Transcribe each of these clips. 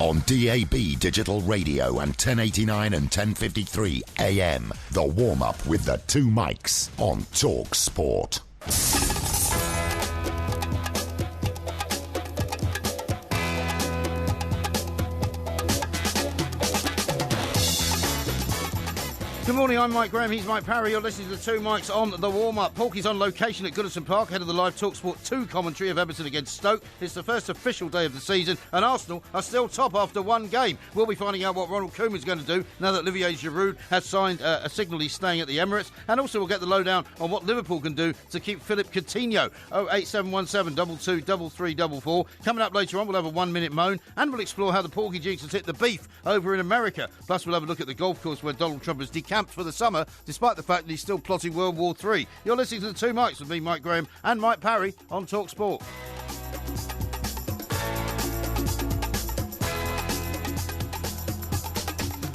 On DAB Digital Radio and 1089 and 1053 AM. The warm-up with the two mics on Talk Sport. Good morning, I'm Mike Graham, he's Mike Parry. You're listening to the two mics on the warm-up. Porky's on location at Goodison Park, ahead of the live TalkSport 2 commentary of Everton against Stoke. It's the first official day of the season, and Arsenal are still top after one game. We'll be finding out what Ronald Koeman's going to do now that Olivier Giroud has signed a signal he's staying at the Emirates, and also we'll get the lowdown on what Liverpool can do to keep Philippe Coutinho. 08717 223344. Coming up later on, we'll have a 1 minute moan, and we'll explore how the Porky Jinx has hit the beef over in America. Plus, we'll have a look at the golf course where Donald Trump has decamped for the summer, despite the fact that he's still plotting World War III. You're listening to the two mics with me, Mike Graham, and Mike Parry on Talk Sport.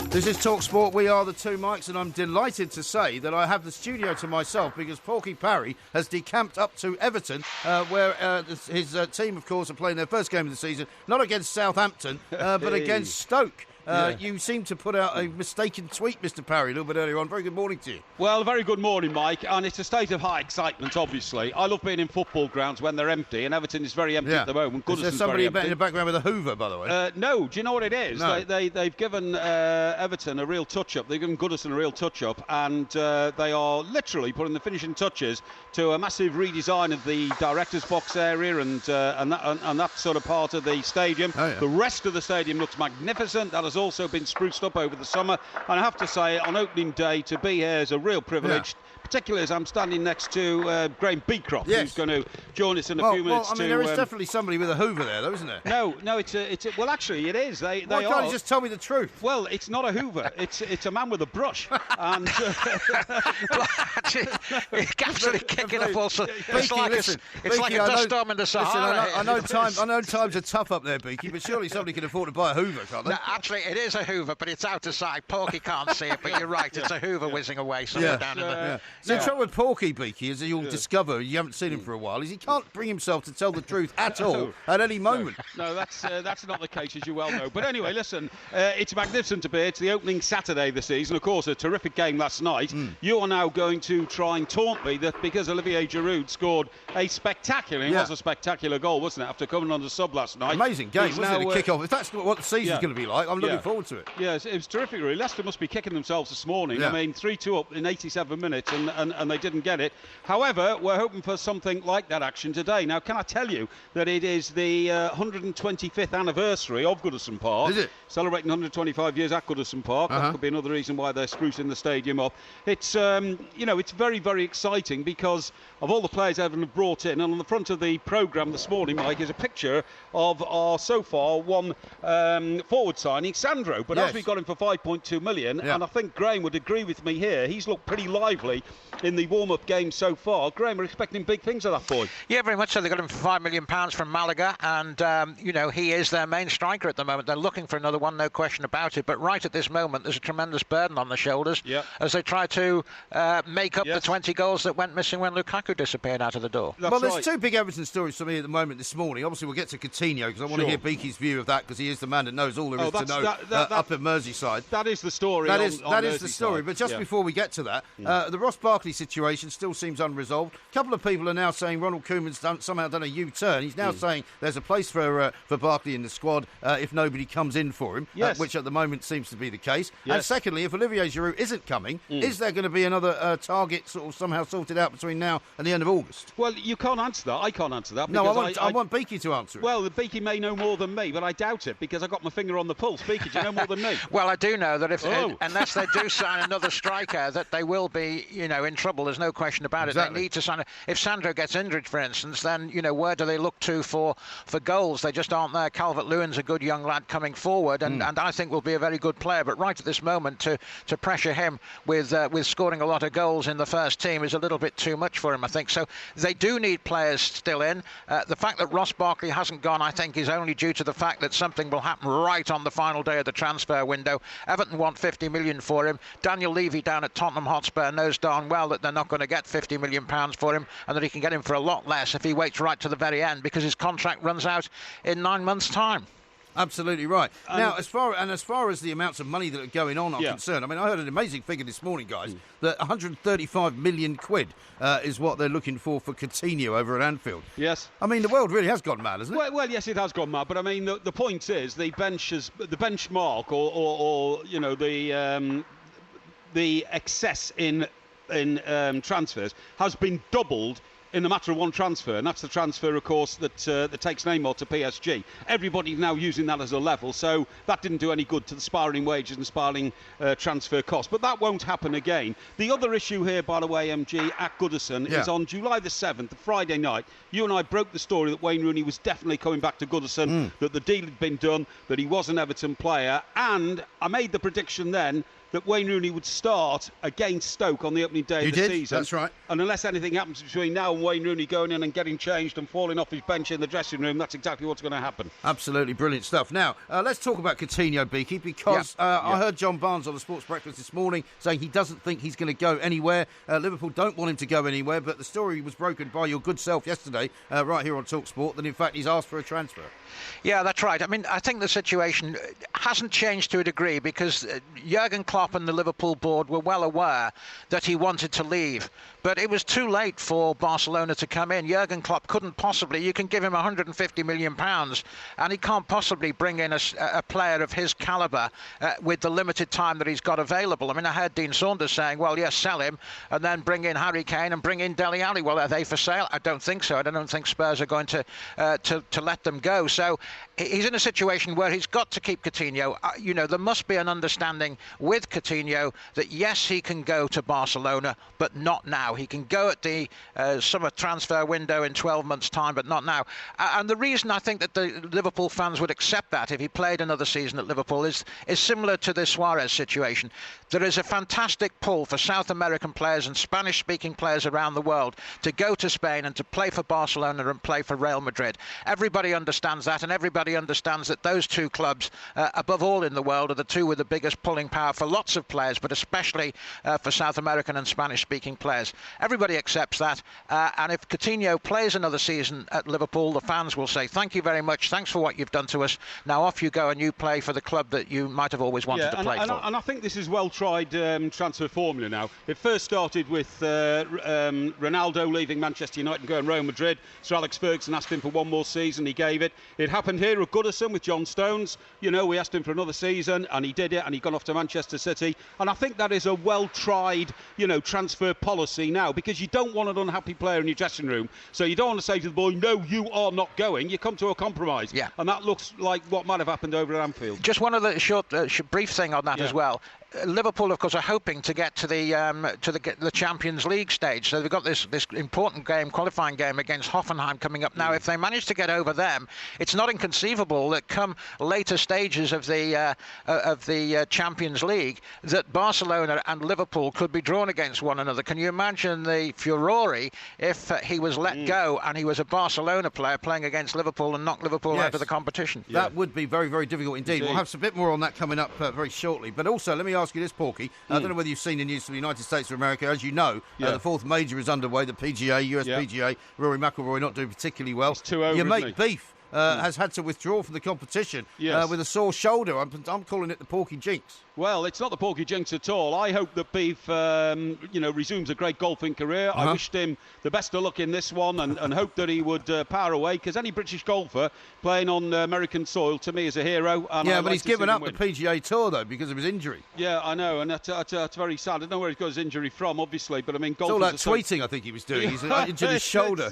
This is Talk Sport. We are the two mics, and I'm delighted to say that I have the studio to myself because Porky Parry has decamped up to Everton, where his team, of course, are playing their first game of the season, not against Southampton, but against Stoke. You seem to put out a mistaken tweet, Mr. Parry, a little bit earlier on. Very good morning to you. Well, very good morning, Mike. And it's a state of high excitement, obviously. I love being in football grounds when they're empty, and Everton is very empty at the moment. Is there somebody in the background with a hoover, by the way? No. Do you know what it is? No. They've given Everton a real touch-up. They've given Goodison a real touch-up, and they are literally putting the finishing touches to a massive redesign of the director's box area and that sort of part of the stadium. Oh, yeah. The rest of the stadium looks magnificent. That has also been spruced up over the summer, and I have to say, on opening day, to be here is a real privilege, particularly as I'm standing next to Graham Beecroft, who's going to join us in a few minutes. Well, I mean, there is definitely somebody with a hoover there, though, isn't there? No, it's well, actually, it is. Why can't you just tell me the truth? Well, it's not a hoover. It's a man with a brush. And he's absolutely kicking up also. It's Beaky, like a dust storm in the Sahara. I know times are tough up there, Beaky, but surely somebody can afford to buy a hoover, can't they? No, actually, it is a hoover, but it's out of sight. Porky can't see it, but you're right. It's a hoover whizzing away somewhere down in the... So the trouble with Porky, Beaky, is that you'll discover, you haven't seen him for a while, is he can't bring himself to tell the truth at all at any moment. No, that's not the case, as you well know. But anyway, listen, it's magnificent to be. It's the opening Saturday of the season. Of course, a terrific game last night. You are now going to try and taunt me that because Olivier Giroud scored a spectacular, it was a spectacular goal, wasn't it, after coming on the sub last night. Amazing game, wasn't it, to kick off. If that's what the season's going to be like, I'm looking forward to it. Yes, it was terrific, really. Leicester must be kicking themselves this morning. I mean, 3-2 up in 87 minutes, and they didn't get it. However, we're hoping for something like that action today. Now, can I tell you that it is the 125th anniversary of Goodison Park? Is it? Celebrating 125 years at Goodison Park. That could be another reason why they're sprucing the stadium up. It's, it's very, very exciting because of all the players Everton have brought in. And on the front of the programme this morning, Mike, is a picture of our, so far, one forward signing, Sandro. But as we got him for 5.2 million, and I think Graham would agree with me here, he's looked pretty lively in the warm-up game so far. Graham, we're expecting big things of that boy. Yeah, very much so. They got him for £5 million from Malaga, and he is their main striker at the moment. They're looking for another one, no question about it. But right at this moment, there's a tremendous burden on the shoulders as they try to make up the 20 goals that went missing when Lukaku disappeared out of the door. There's two big Everton stories for me at the moment this morning. Obviously, we'll get to Coutinho because I want to hear Beaky's view of that because he is the man that knows all there is to know up at Merseyside. That is the story. That is the story. But just before we get to that, the Ross Barkley situation still seems unresolved. A couple of people are now saying Ronald Koeman's somehow done a U-turn. He's now saying there's a place for Barkley in the squad if nobody comes in for him, which at the moment seems to be the case. And secondly, if Olivier Giroud isn't coming, is there going to be another target sort of somehow sorted out between now and the end of August? Well, you can't answer that. I can't answer that. No, I want Beaky to answer it. Well, Beaky may know more than me, but I doubt it because I got my finger on the pulse. Beaky, do you know more than me? Well, I do know that unless they do sign another striker, that they will be, in trouble. There's no question about it. They need to sign. If Sandro gets injured, for instance, then where do they look to for goals? They just aren't there. Calvert-Lewin's a good young lad coming forward, and I think will be a very good player. But right at this moment, to pressure him with scoring a lot of goals in the first team is a little bit too much for him, I think. So they do need players still in. The fact that Ross Barkley hasn't gone, I think, is only due to the fact that something will happen right on the final day of the transfer window. Everton want 50 million for him. Daniel Levy down at Tottenham Hotspur knows darn well that they're not going to get 50 million pounds for him, and that he can get him for a lot less if he waits right to the very end because his contract runs out in 9 months' time. Absolutely right. Now, as far as the amounts of money that are going on are concerned, I mean, I heard an amazing figure this morning, guys, that 135 million quid is what they're looking for Coutinho over at Anfield. Yes. I mean, the world really has gone mad, hasn't it? Well, yes, it has gone mad. But I mean, the point is the benchmark, or you know, the excess in transfers has been doubled in the matter of one transfer, and that's the transfer, of course, that takes Neymar to PSG. Everybody's now using that as a level, so that didn't do any good to the spiralling wages and spiralling transfer costs. But that won't happen again. The other issue here, by the way, MG, at Goodison, is on July the 7th, Friday night, you and I broke the story that Wayne Rooney was definitely coming back to Goodison, that the deal had been done, that he was an Everton player, and I made the prediction then that Wayne Rooney would start against Stoke on the opening day of the season. That's right. And unless anything happens between now and Wayne Rooney going in and getting changed and falling off his bench in the dressing room, that's exactly what's going to happen. Absolutely brilliant stuff. Now, let's talk about Coutinho, Beaky, because I heard John Barnes on the Sports Breakfast this morning saying he doesn't think he's going to go anywhere. Liverpool don't want him to go anywhere, but the story was broken by your good self yesterday, right here on TalkSport, that in fact he's asked for a transfer. Yeah, that's right. I mean, I think the situation hasn't changed to a degree because Jurgen Klopp and the Liverpool board were well aware that he wanted to leave. But it was too late for Barcelona to come in. Jurgen Klopp couldn't possibly. You can give him £150 million, and he can't possibly bring in a player of his calibre with the limited time that he's got available. I mean, I heard Dean Saunders saying, well, yes, sell him, and then bring in Harry Kane and bring in Dele Alli. Well, are they for sale? I don't think so. I don't think Spurs are going to let them go. So he's in a situation where he's got to keep Coutinho. You know, there must be an understanding with Coutinho that, yes, he can go to Barcelona, but not now. He can go at the summer transfer window in 12 months' time, but not now. And the reason I think that the Liverpool fans would accept that if he played another season at Liverpool is similar to the Suarez situation. There is a fantastic pull for South American players and Spanish-speaking players around the world to go to Spain and to play for Barcelona and play for Real Madrid. Everybody understands that, and everybody understands that those two clubs, above all in the world, are the two with the biggest pulling power for lots of players, but especially for South American and Spanish-speaking players. Everybody accepts that, and if Coutinho plays another season at Liverpool, the fans will say, thank you very much, thanks for what you've done to us. Now off you go and you play for the club that you might have always wanted to play for. And I think this is well-tried transfer formula now. It first started with Ronaldo leaving Manchester United and going to Real Madrid. Sir Alex Ferguson asked him for one more season, he gave it. It happened here at Goodison with John Stones. You know, we asked him for another season and he did it, and he got off to Manchester City. And I think that is a well-tried, you know, transfer policy now, because you don't want an unhappy player in your dressing room. So you don't want to say to the boy, no, you are not going. You come to a compromise. Yeah. And that looks like what might have happened over at Anfield. Just one other brief thing on that as well. Liverpool, of course, are hoping to get to the Champions League stage. So they've got this important qualifying game against Hoffenheim coming up now. If they manage to get over them, it's not inconceivable that come later stages of the Champions League, that Barcelona and Liverpool could be drawn against one another. Can you imagine the furore if he was let go and he was a Barcelona player playing against Liverpool and knocked Liverpool out of the competition? That would be very, very difficult indeed. We'll have a bit more on that coming up very shortly. But also, let me ask you this, Porky. I don't know whether you've seen the news from the United States of America. As you know, the fourth major is underway, the PGA, US PGA. Rory McIlroy not doing particularly well. It's too over, your mate Beef has had to withdraw from the competition with a sore shoulder. I'm calling it the Porky Jinx. Well, it's not the Porky Jinx at all. I hope that Beef, resumes a great golfing career. I wished him the best of luck in this one and hope that he would power away, because any British golfer playing on American soil, to me, is a hero. And but he's given up the PGA Tour, though, because of his injury. Yeah, I know, and that's very sad. I don't know where he's got his injury from, obviously, but I mean, golf. It's all that tweeting I think he was doing. He's injured his shoulder.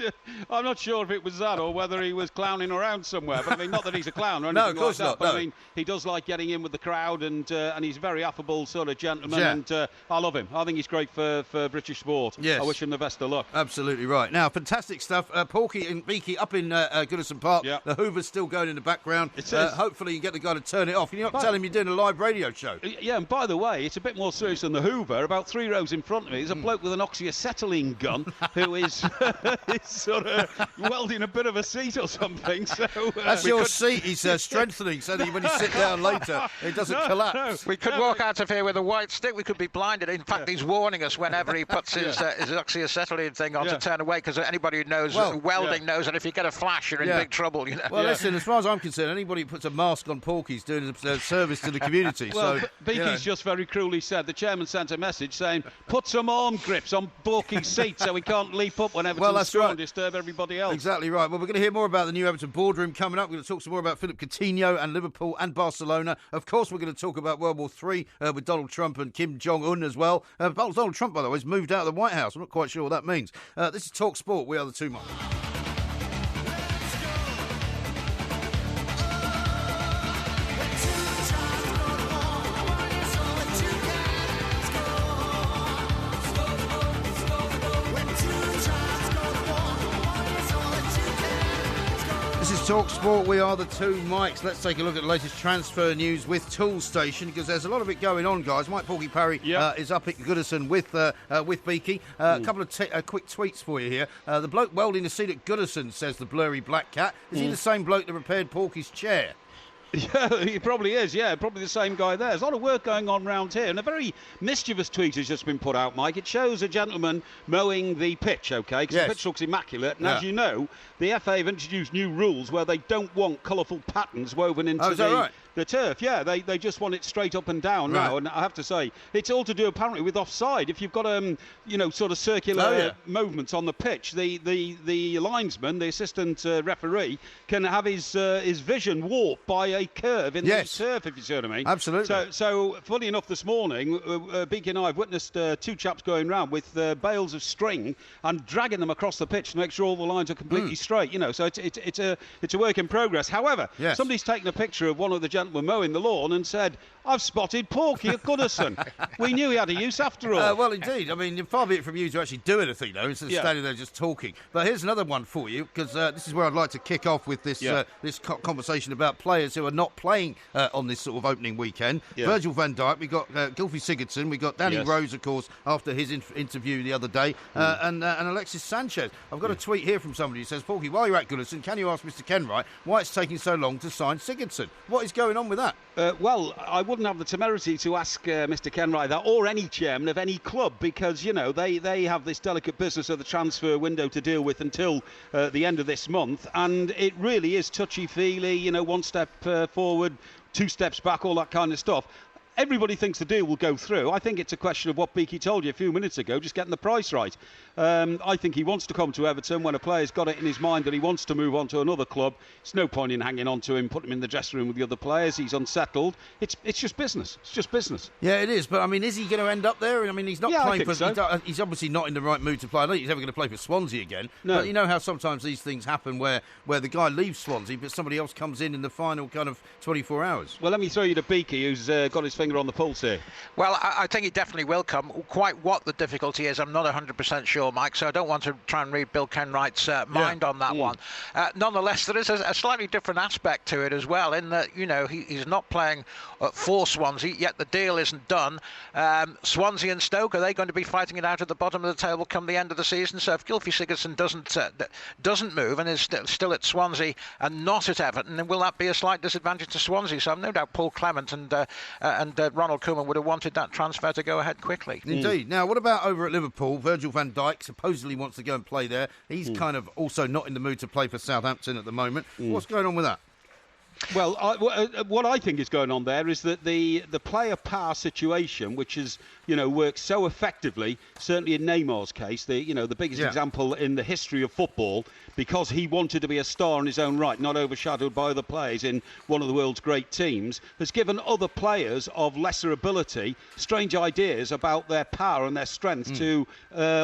I'm not sure if it was that or whether he was clowning around somewhere. But I mean, not that he's a clown or anything of course like that. Not, but no. I mean, he does like getting in with the crowd, and he's a very affable sort of gentleman, and I love him. I think he's great for British sport. Yes. I wish him the best of luck. Absolutely right. Now, fantastic stuff. Porky and Beaky up in Goodison Park. Yeah. The Hoover's still going in the background. It is. Hopefully you get the guy to turn it off. Can you not tell him you're doing a live radio show? Yeah, and by the way, it's a bit more serious than the Hoover. About 3 rows in front of me, there's a bloke with an oxyacetylene gun who is sort of welding a bit of a seat or something. That's your seat. He's strengthening so that when you sit down later, it doesn't collapse. We could walk out of here with a white stick. We could be blinded. In fact, he's warning us whenever he puts his oxyacetylene thing on to turn away, because anybody who knows welding knows that if you get a flash, you're in big trouble. You know? Well, listen, as far as I'm concerned, anybody who puts a mask on Porky's doing a service to the community. Well, Beaky's just very cruelly said, the chairman sent a message saying, put some arm grips on Porky's seat so he can't leap up when Everton's score and disturb everybody else. Exactly right. Well, we're going to hear more about the new Everton boardroom coming up. We're going to talk some more about Philip Coutinho and Liverpool and Barcelona. Of course, we're going to talk about World War III with Donald Trump and Kim Jong-un as well. Donald Trump, by the way, has moved out of the White House. I'm not quite sure what that means. This is Talk Sport. We are the Two Mics. Talk Sport, we are the Two Mics. Let's take a look at the latest transfer news with Tool Station, because there's a lot of it going on, guys. Mike Porky Parry is up at Goodison with Beaky. A couple of quick tweets for you here. The bloke welding the seat at Goodison, says the blurry black cat. Is he the same bloke that repaired Porky's chair? Yeah, he probably is, probably the same guy there. There's a lot of work going on round here, and a very mischievous tweet has just been put out, Mike. It shows a gentleman mowing the pitch, OK? Because the pitch looks immaculate, and as you know, the FA have introduced new rules where they don't want colourful patterns woven into the turf. Yeah, they just want it straight up and down now, and I have to say, it's all to do apparently with offside. If you've got sort of circular movements on the pitch, the linesman, the assistant referee, can have his vision warped by a curve in the turf, if you see what I mean. Absolutely. So funny enough, this morning, Beaky and I have witnessed two chaps going round with bales of string and dragging them across the pitch to make sure all the lines are completely straight. You know, so it's a work in progress. However, somebody's taken a picture of one of the gentlemen mowing the lawn and said, "I've spotted Porky at Goodison." We knew he had a use after all. Well, indeed. I mean, far be it from you to actually do anything, though, instead of standing there just talking. But here's another one for you, because this is where I'd like to kick off with this conversation about players who are not playing on this sort of opening weekend. Virgil van Dijk, we got Gylfi Sigurdsson, we got Danny Rose, of course, after his interview the other day, and Alexis Sanchez. I've got a tweet here from somebody who says, "Porky, while you're at Goodison, can you ask Mr. Kenwright why it's taking so long to sign Sigurdsson? What is going on with that?" Well, I wouldn't have the temerity to ask Mr. Kenwright that, or any chairman of any club, because, you know, they have this delicate business of the transfer window to deal with until the end of this month, and it really is touchy-feely, you know, one step forward, two steps back, all that kind of stuff. Everybody thinks the deal will go through. I think it's a question of what Beaky told you a few minutes ago, just getting the price right. I think he wants to come to Everton. When a player's got it in his mind that he wants to move on to another club, it's no point in hanging on to him, putting him in the dressing room with the other players. He's unsettled. It's just business. It's just business. Yeah, it is. But, I mean, is he going to end up there? I mean, he's not playing for... So. He's obviously not in the right mood to play. I don't think he's ever going to play for Swansea again. No. But you know how sometimes these things happen where the guy leaves Swansea, but somebody else comes in the final kind of 24 hours. Well, let me throw you to Beaky, who's got his finger on the pulse here. Well, I think he definitely will come. Quite what the difficulty is, I'm not 100% sure, Mike, so I don't want to try and read Bill Kenwright's mind on that one. Nonetheless, there is a slightly different aspect to it as well, in that, you know, he's not playing for Swansea, yet the deal isn't done. Swansea and Stoke, are they going to be fighting it out at the bottom of the table come the end of the season? So if Gylfi Sigurdsson doesn't move and is still at Swansea and not at Everton, then will that be a slight disadvantage to Swansea? So I've no doubt Paul Clement and Ronald Koeman would have wanted that transfer to go ahead quickly. Indeed. Now, what about over at Liverpool? Virgil van Dijk supposedly wants to go and play there. He's kind of also not in the mood to play for Southampton at the moment. What's going on with that? Well, what I think is going on there is that the player power situation, which has, you know, worked so effectively, certainly in Neymar's case, the biggest example in the history of football, because he wanted to be a star in his own right, not overshadowed by other players in one of the world's great teams, has given other players of lesser ability strange ideas about their power and their strength to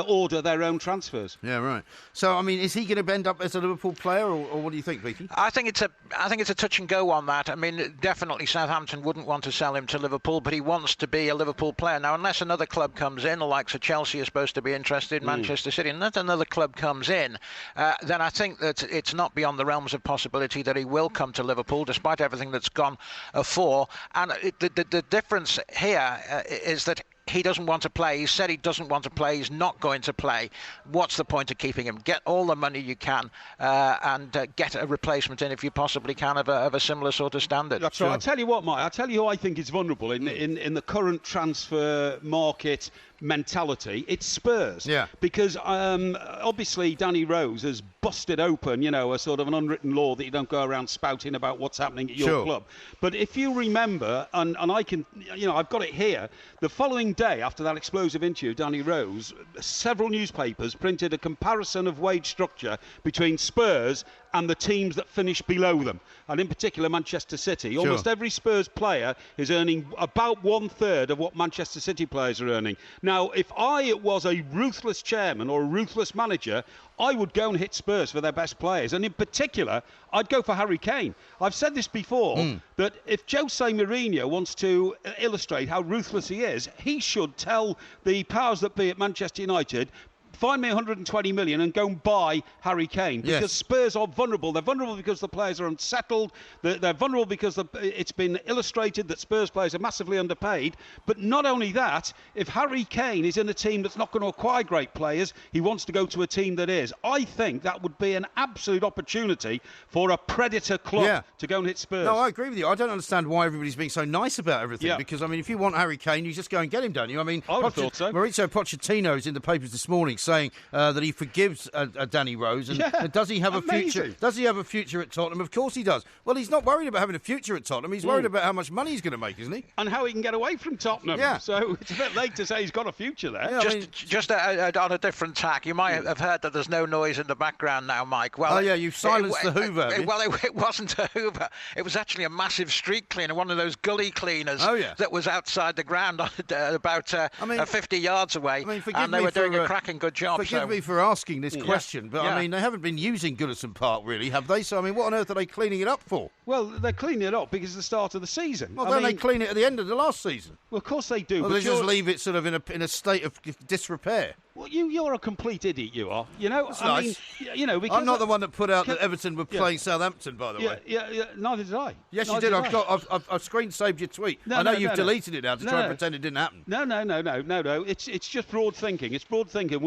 order their own transfers. Yeah, right. So, I mean, is he going to end up as a Liverpool player, or what do you think, Beaky? I think it's a touch and go on that. I mean, definitely Southampton wouldn't want to sell him to Liverpool, but he wants to be a Liverpool player. Now, unless another club comes in, the likes of Chelsea are supposed to be interested, Manchester City, and that another club comes in, then I think that it's not beyond the realms of possibility that he will come to Liverpool, despite everything that's gone afore. And the difference here is that he doesn't want to play. He said he doesn't want to play. He's not going to play. What's the point of keeping him? Get all the money you can and get a replacement in if you possibly can of a similar sort of standard. That's right. I'll tell you what, Mike. I'll tell you who I think is vulnerable in the current transfer market mentality. It's Spurs. Yeah. Because obviously Danny Rose has busted open, a sort of an unwritten law that you don't go around spouting about what's happening at your club. But if you remember, and I can, I've got it here, the following day after that explosive interview, Danny Rose, several newspapers printed a comparison of wage structure between Spurs and the teams that finish below them, and in particular Manchester City. Almost every Spurs player is earning about 1/3 of what Manchester City players are earning. Now, if I was a ruthless chairman or a ruthless manager, I would go and hit Spurs for their best players, and in particular, I'd go for Harry Kane. I've said this before, that if Jose Mourinho wants to illustrate how ruthless he is, he should tell the powers that be at Manchester United, find me 120 million and go and buy Harry Kane, because Spurs are vulnerable. They're vulnerable because the players are unsettled. They're vulnerable because it's been illustrated that Spurs players are massively underpaid. But not only that, if Harry Kane is in a team that's not going to acquire great players, he wants to go to a team that is. I think that would be an absolute opportunity for a predator club to go and hit Spurs. No, I agree with you. I don't understand why everybody's being so nice about everything. Because, if you want Harry Kane, you just go and get him, don't you? I would have thought so. Mauricio Pochettino is in the papers this morning saying that he forgives Danny Rose, and does he have a future? Does he have a future at Tottenham? Of course he does. Well, he's not worried about having a future at Tottenham. He's worried about how much money he's going to make, isn't he? And how he can get away from Tottenham. Yeah. So it's a bit late to say he's got a future there. Yeah, just on a different tack, you might have heard that there's no noise in the background now, Mike. Well, you've silenced the Hoover. It wasn't a Hoover. It was actually a massive street cleaner, one of those gully cleaners that was outside the ground about 50 yards away, and they were doing a cracking good job. Forgive me for asking this question, but they haven't been using Goodison Park really, have they? So what on earth are they cleaning it up for? Well, they're cleaning it up because it's the start of the season. Well, don't they clean it at the end of the last season? Well, of course they do. Well, they just leave it sort of in a state of disrepair. Well, you're a complete idiot, you are. That's nice. Because I'm not the one that put out that Everton were playing Southampton, by the way. Yeah, neither did I. Yes, you did. I've screen saved your tweet. I know you've deleted it now to try and pretend it didn't happen. No. It's just broad thinking. It's broad thinking.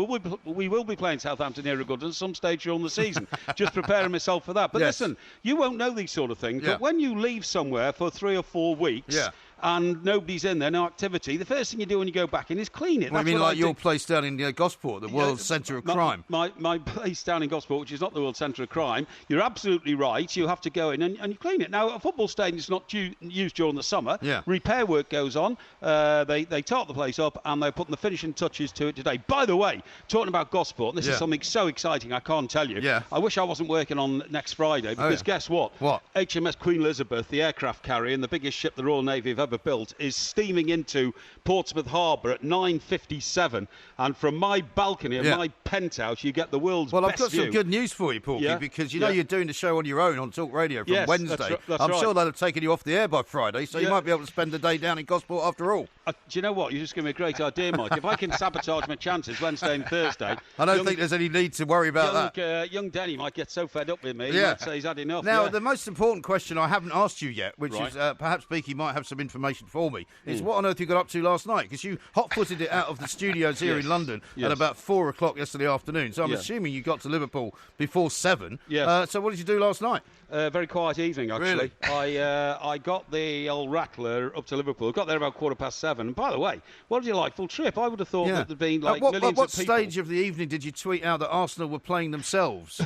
We will be playing Southampton here at Goodison at some stage during the season. Just preparing myself for that. But listen, you won't know these sort of things. But when you leave somewhere for 3 or 4 weeks... and nobody's in there, no activity, the first thing you do when you go back in is clean it. What do you mean, like your place down in Gosport, the world centre of crime? My place down in Gosport, which is not the world centre of crime, you're absolutely right. You have to go in and you clean it. Now, a football stadium is not used during the summer. Repair work goes on. They tart the place up and they're putting the finishing touches to it today. By the way, talking about Gosport, and this is something so exciting I can't tell you. I wish I wasn't working on next Friday, because guess what? What? HMS Queen Elizabeth, the aircraft carrier and the biggest ship the Royal Navy have ever built, is steaming into Portsmouth Harbour at 9:57, and from my balcony of my penthouse you get the world's best view. Well, I've got some good news for you, Porky, because you're doing the show on your own on Talk Radio from Wednesday. That's right. Sure they'll have taken you off the air by Friday, so you might be able to spend the day down in Gosport after all. Do you know what? You just give me a great idea, Mike. If I can sabotage my chances Wednesday and Thursday... I don't think there's any need to worry about that. Young Denny might get so fed up with me, he might say he's had enough. Now, the most important question I haven't asked you yet, which is perhaps Beaky might have some information for me, is what on earth you got up to last night? Because you hot-footed it out of the studios here in London at about 4 o'clock yesterday afternoon. So I'm assuming you got to Liverpool before 7. So what did you do last night? Very quiet evening, actually. Really? I got the old Rattler up to Liverpool. Got there about 7:15. And by the way, what a delightful trip. I would have thought that there'd been millions of people. At what stage of the evening did you tweet out that Arsenal were playing themselves?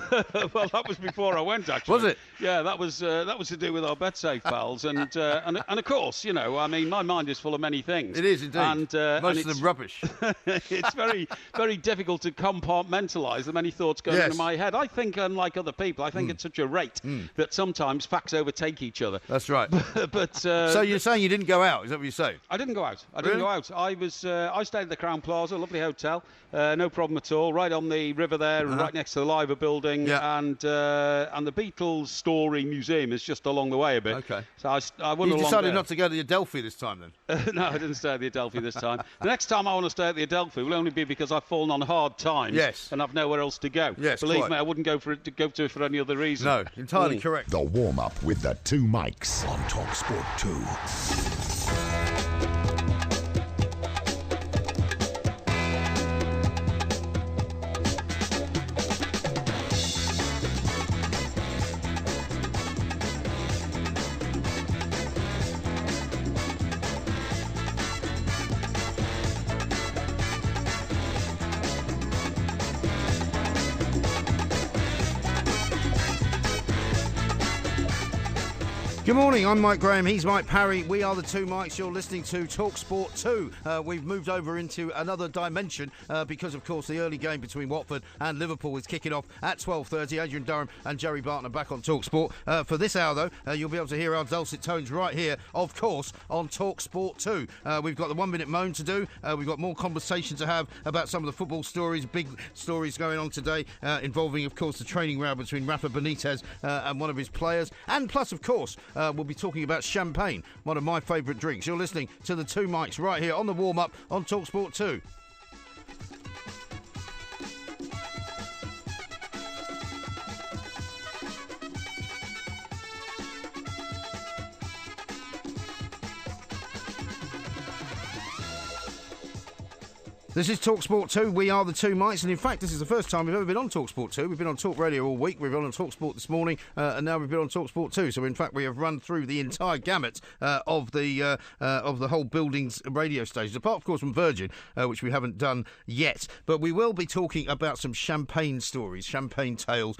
Well, that was before I went, actually. Was it? Yeah, that was to do with our BetSafe pals. And of course, my mind is full of many things. It is indeed. And most of them rubbish. It's very, very difficult to compartmentalise the many thoughts going into my head. I think, unlike other people, I think at such a rate that sometimes facts overtake each other. That's right. So you're saying you didn't go out? Is that what you say? I didn't go out. I stayed at the Crown Plaza, a lovely hotel, no problem at all. Right on the river there, right next to the Liver building, and the Beatles Story Museum is just along the way a bit. Okay. So I went along. You decided not to go to the Adelphi this time, then? No, I didn't stay at the Adelphi this time. The next time I want to stay at the Adelphi will only be because I've fallen on hard times and I've nowhere else to go. Yes, believe me, I wouldn't go to it for any other reason. No, entirely correct. The warm-up with the two mics on Talk Sport 2. Good morning, I'm Mike Graham, he's Mike Parry, we are the two Mikes, you're listening to Talk Sport 2. We've moved over into another dimension because, of course, the early game between Watford and Liverpool is kicking off at 12:30. Adrian Durham and Jerry Barton are back on Talk Sport. For this hour, though, you'll be able to hear our dulcet tones right here, of course, on Talk Sport 2. We've got the 1 minute moan to do, we've got more conversation to have about some of the football stories, big stories going on today, involving, of course, the training row between Rafa Benitez and one of his players, and plus, of course, we'll be talking about champagne, one of my favourite drinks. You're listening to the two Mikes right here on the warm-up on TalkSport 2. This is TalkSport 2. We are the two Mikes, and in fact, this is the first time we've ever been on TalkSport 2. We've been on Talk Radio all week. We've been on TalkSport this morning, and now we've been on TalkSport 2. So, in fact, we have run through the entire gamut of the whole building's radio stations, apart, of course, from Virgin, which we haven't done yet. But we will be talking about some champagne stories, champagne tales,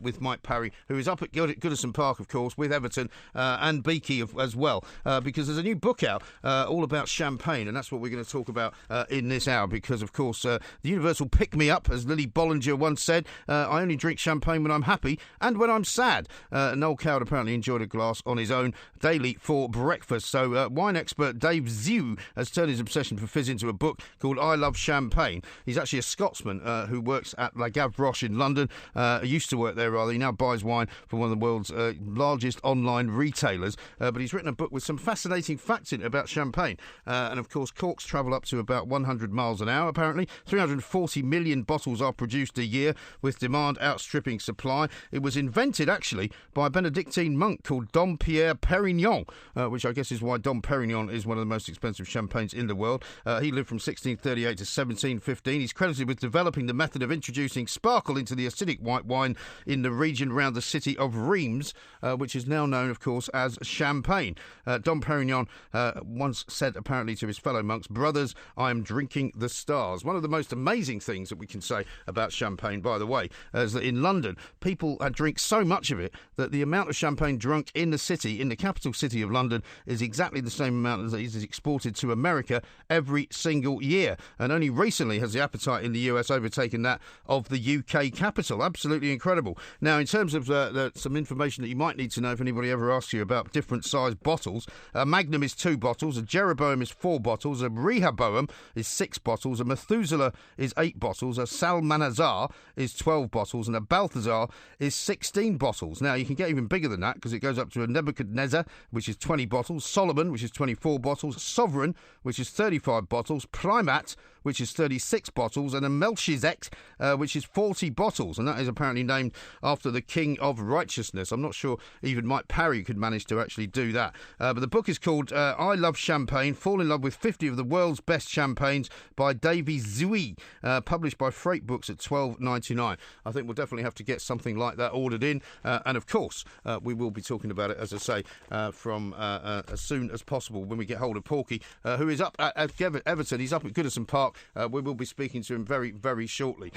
with Mike Parry, who is up at Goodison Park, of course, with Everton and Beaky as well, because there's a new book out all about champagne, and that's what we're going to talk about in this hour. Because, of course, the universal pick-me-up, as Lily Bollinger once said, I only drink champagne when I'm happy and when I'm sad. Noel Coward apparently enjoyed a glass on his own daily for breakfast. So wine expert Dave Zew has turned his obsession for fizz into a book called I Love Champagne. He's actually a Scotsman who works at La Gavroche in London. Used to work there, rather. He now buys wine from one of the world's largest online retailers. But he's written a book with some fascinating facts in it about champagne. And, of course, corks travel up to about 100 miles an hour, apparently. 340 million bottles are produced a year, with demand outstripping supply. It was invented, actually, by a Benedictine monk called Dom Pierre Perignon, which I guess is why Dom Perignon is one of the most expensive champagnes in the world. He lived from 1638 to 1715. He's credited with developing the method of introducing sparkle into the acidic white wine in the region around the city of Reims, which is now known, of course, as Champagne. Dom Perignon once said, apparently, to his fellow monks, "Brothers, I am drinking the stars." One of the most amazing things that we can say about champagne, by the way, is that in London, people drink so much of it that the amount of champagne drunk in the city, in the capital city of London, is exactly the same amount as is exported to America every single year. And only recently has the appetite in the US overtaken that of the UK capital. Absolutely incredible. Now, in terms of some information that you might need to know if anybody ever asks you about different size bottles, a Magnum is 2 bottles, a Jeroboam is 4 bottles, a Rehoboam is 6 bottles, a Methuselah is 8 bottles, a Salmanazar is 12 bottles, and a Balthazar is 16 bottles. Now, you can get even bigger than that because it goes up to a Nebuchadnezzar, which is 20 bottles, Solomon, which is 24 bottles, Sovereign, which is 35 bottles, Primat, which is 36 bottles, and a Melchizedek, which is 40 bottles, and that is apparently named after the King of Righteousness. I'm not sure even Mike Parry could manage to actually do that. But the book is called I Love Champagne, Fall in Love with 50 of the World's Best Champagnes by Davy Zui, published by Freight Books at $12.99. I think we'll definitely have to get something like that ordered in, and of course, we will be talking about it, as I say, from as soon as possible when we get hold of Porky, who is up at Everton. He's up at Goodison Park. We will be speaking to him very, very shortly.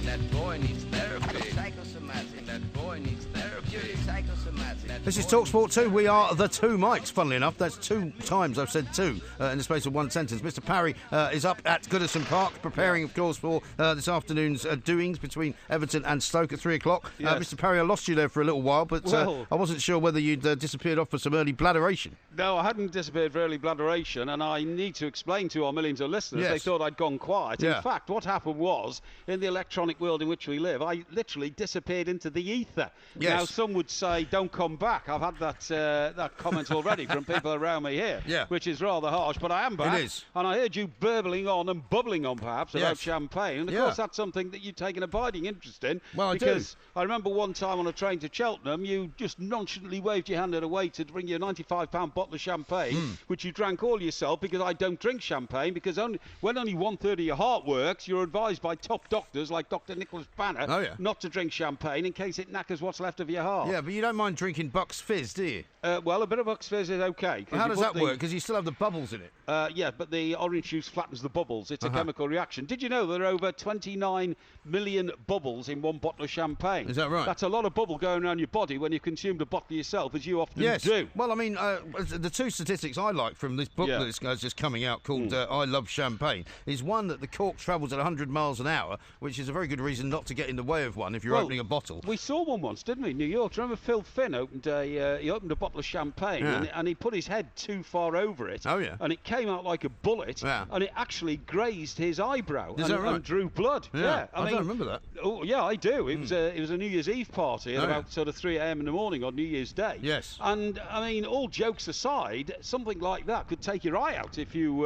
That boy needs therapy. Psychosomatic. That boy needs therapy. Psychosomatic. This is TalkSport 2. We are the two Mikes, funnily enough. That's 2 times I've said 2 in the space of one sentence. Mr. Parry is up at Goodison Park, preparing, of course, for this afternoon's doings between Everton and Stoke at 3 o'clock. Yes. Mr. Parry, I lost you there for a little while, but I wasn't sure whether you'd disappeared off for some early bladderation. No, I hadn't disappeared for early bladderation, and I need to explain to our millions of listeners, they thought I'd gone quiet. Yeah. In fact, what happened was, in the electronic world in which we live, I literally disappeared into the ether. Yes. Now, some would say, don't come back. I've had that comment already from people around me here, which is rather harsh, but I am back. It is. And I heard you burbling on and bubbling on, perhaps, about champagne. And, of course, that's something that you take an abiding interest in. Well, because I remember one time on a train to Cheltenham, you just nonchalantly waved your hand at a waiter to bring you a £95 bottle of champagne, which you drank all yourself, because I don't drink champagne, because when only 1/3 of your heart works, you're advised by top doctors like Dr. Nicholas Banner not to drink champagne in case it knackers what's left of your heart. Yeah, but you don't mind drinking Ox Fizz, do you? Well, a bit of Ox Fizz is okay. Well, how does that work? Because you still have the bubbles in it. Yeah, but the orange juice flattens the bubbles. It's a chemical reaction. Did you know there are over 29 million bubbles in one bottle of champagne? Is that right? That's a lot of bubble going around your body when you've consumed a bottle yourself, as you often do. Well, I mean, the two statistics I like from this book that's just coming out called I Love Champagne is one that the cork travels at 100 miles an hour, which is a very good reason not to get in the way of one if you're opening a bottle. We saw one once, didn't we, in New York? Do you remember Phil Finn opened a bottle of champagne and he put his head too far over it. Oh, yeah. And it came out like a bullet and it actually grazed his eyebrow and drew blood. Yeah. I don't remember that. Oh, yeah, I do. It was a New Year's Eve party at about sort of 3 a.m. in the morning on New Year's Day. Yes. And, I mean, all jokes aside, something like that could take your eye out if you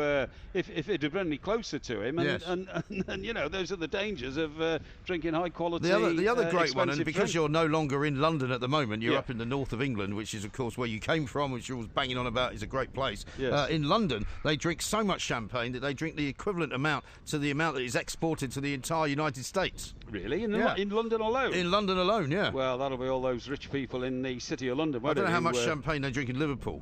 if it had been any closer to him. And you know, those are the dangers of drinking high quality. The other great one, and because drink. you're no longer in London at the moment, you're up in the north of England, which is of course where you came from, which you're always banging on about is a great place. Yes. In London, they drink so much champagne that they drink the equivalent amount to the amount that is exported to the entire United States. Really? In London alone? In London alone, yeah. Well, that'll be all those rich people in the city of London. I don't know how much champagne they drink in Liverpool.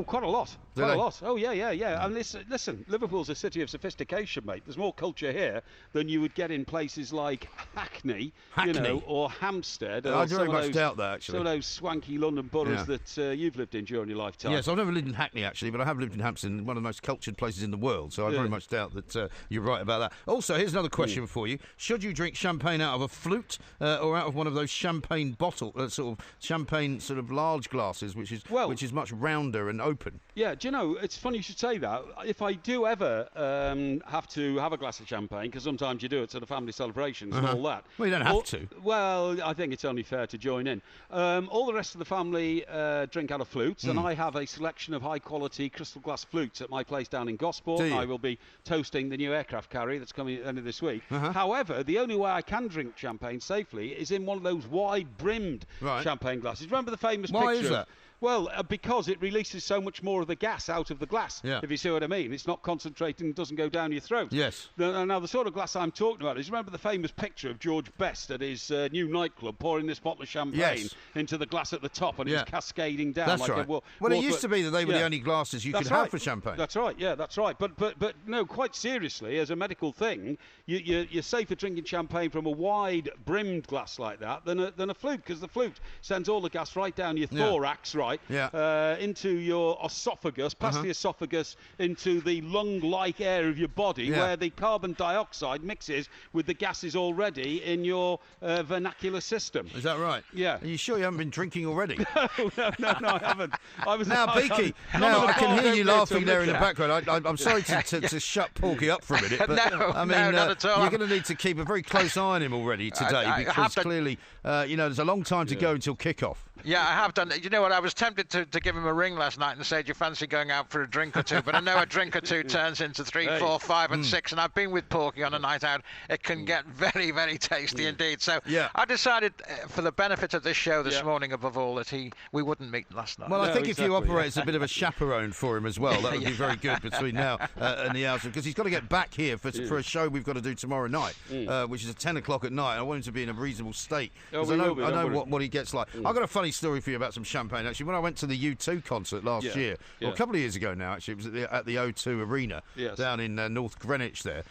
Quite a lot. Quite a lot. Oh, yeah. And listen, Liverpool's a city of sophistication, mate. There's more culture here than you would get in places like Hackney. You know, or Hampstead. I very much doubt that, actually. Some of those swanky London boroughs that you've lived in during your lifetime. Yes, I've never lived in Hackney, actually, but I have lived in Hampstead, one of the most cultured places in the world, so I very much doubt that you're right about that. Also, here's another question for you. Should you drink champagne out of a flute or out of one of those champagne bottle, sort of champagne sort of large glasses, which is much rounder and open? Yeah, do you know, it's funny you should say that. If I do ever have to have a glass of champagne, because sometimes you do it sort of family celebrations and all that. Well, you don't have to. Well, I think it's only fair to join in. All the rest of the family drink out of flutes, and I have a selection of high-quality crystal glass flutes at my place down in Gosport. I will be toasting the new aircraft carrier that's coming at the end of this week. However, the only way I can drink champagne safely is in one of those wide-brimmed champagne glasses. Remember the famous picture? Why is that? Well, because it releases so much more of the gas out of the glass, if you see what I mean. It's not concentrating, it doesn't go down your throat. Yes. Now, the sort of glass I'm talking about is, remember the famous picture of George Best at his new nightclub pouring this bottle of champagne into the glass at the top and it's cascading down. That's like right. Well, it used to be that they were the only glasses you could have for champagne. That's right, that's right. But no, quite seriously, as a medical thing, you're safer drinking champagne from a wide-brimmed glass like that than a flute, because the flute sends all the gas right down your thorax, into your esophagus, past the esophagus, into the lung-like air of your body, where the carbon dioxide mixes with the gases already in your vernacular system. Is that right? Yeah. Are you sure you haven't been drinking already? No, I haven't. Beaky, I can hear you laughing there in the background. I'm sorry to shut Porky up for a minute, but no, not at all. You're going to need to keep a very close eye on him already today, because clearly, there's a long time to go until kick-off. Yeah, I have done. You know what? I was tempted to give him a ring last night and say, "Do you fancy going out for a drink or two?" But I know a drink or two turns into 3, 4, 5, and 6. And I've been with Porky on a night out. It can get very, very tasty indeed. So I decided, for the benefit of this show this morning, above all, that we wouldn't meet last night. Well, I think if you operate as a bit of a chaperone for him as well, that would be very good between now and the hours, because he's got to get back here for a show we've got to do tomorrow night, which is at 10 o'clock at night. I want him to be in a reasonable state, because I know what he gets like. I've got a funny story for you about some champagne. Actually, when I went to the U2 concert last year, or a couple of years ago now, actually, it was at the O2 Arena down in North Greenwich there.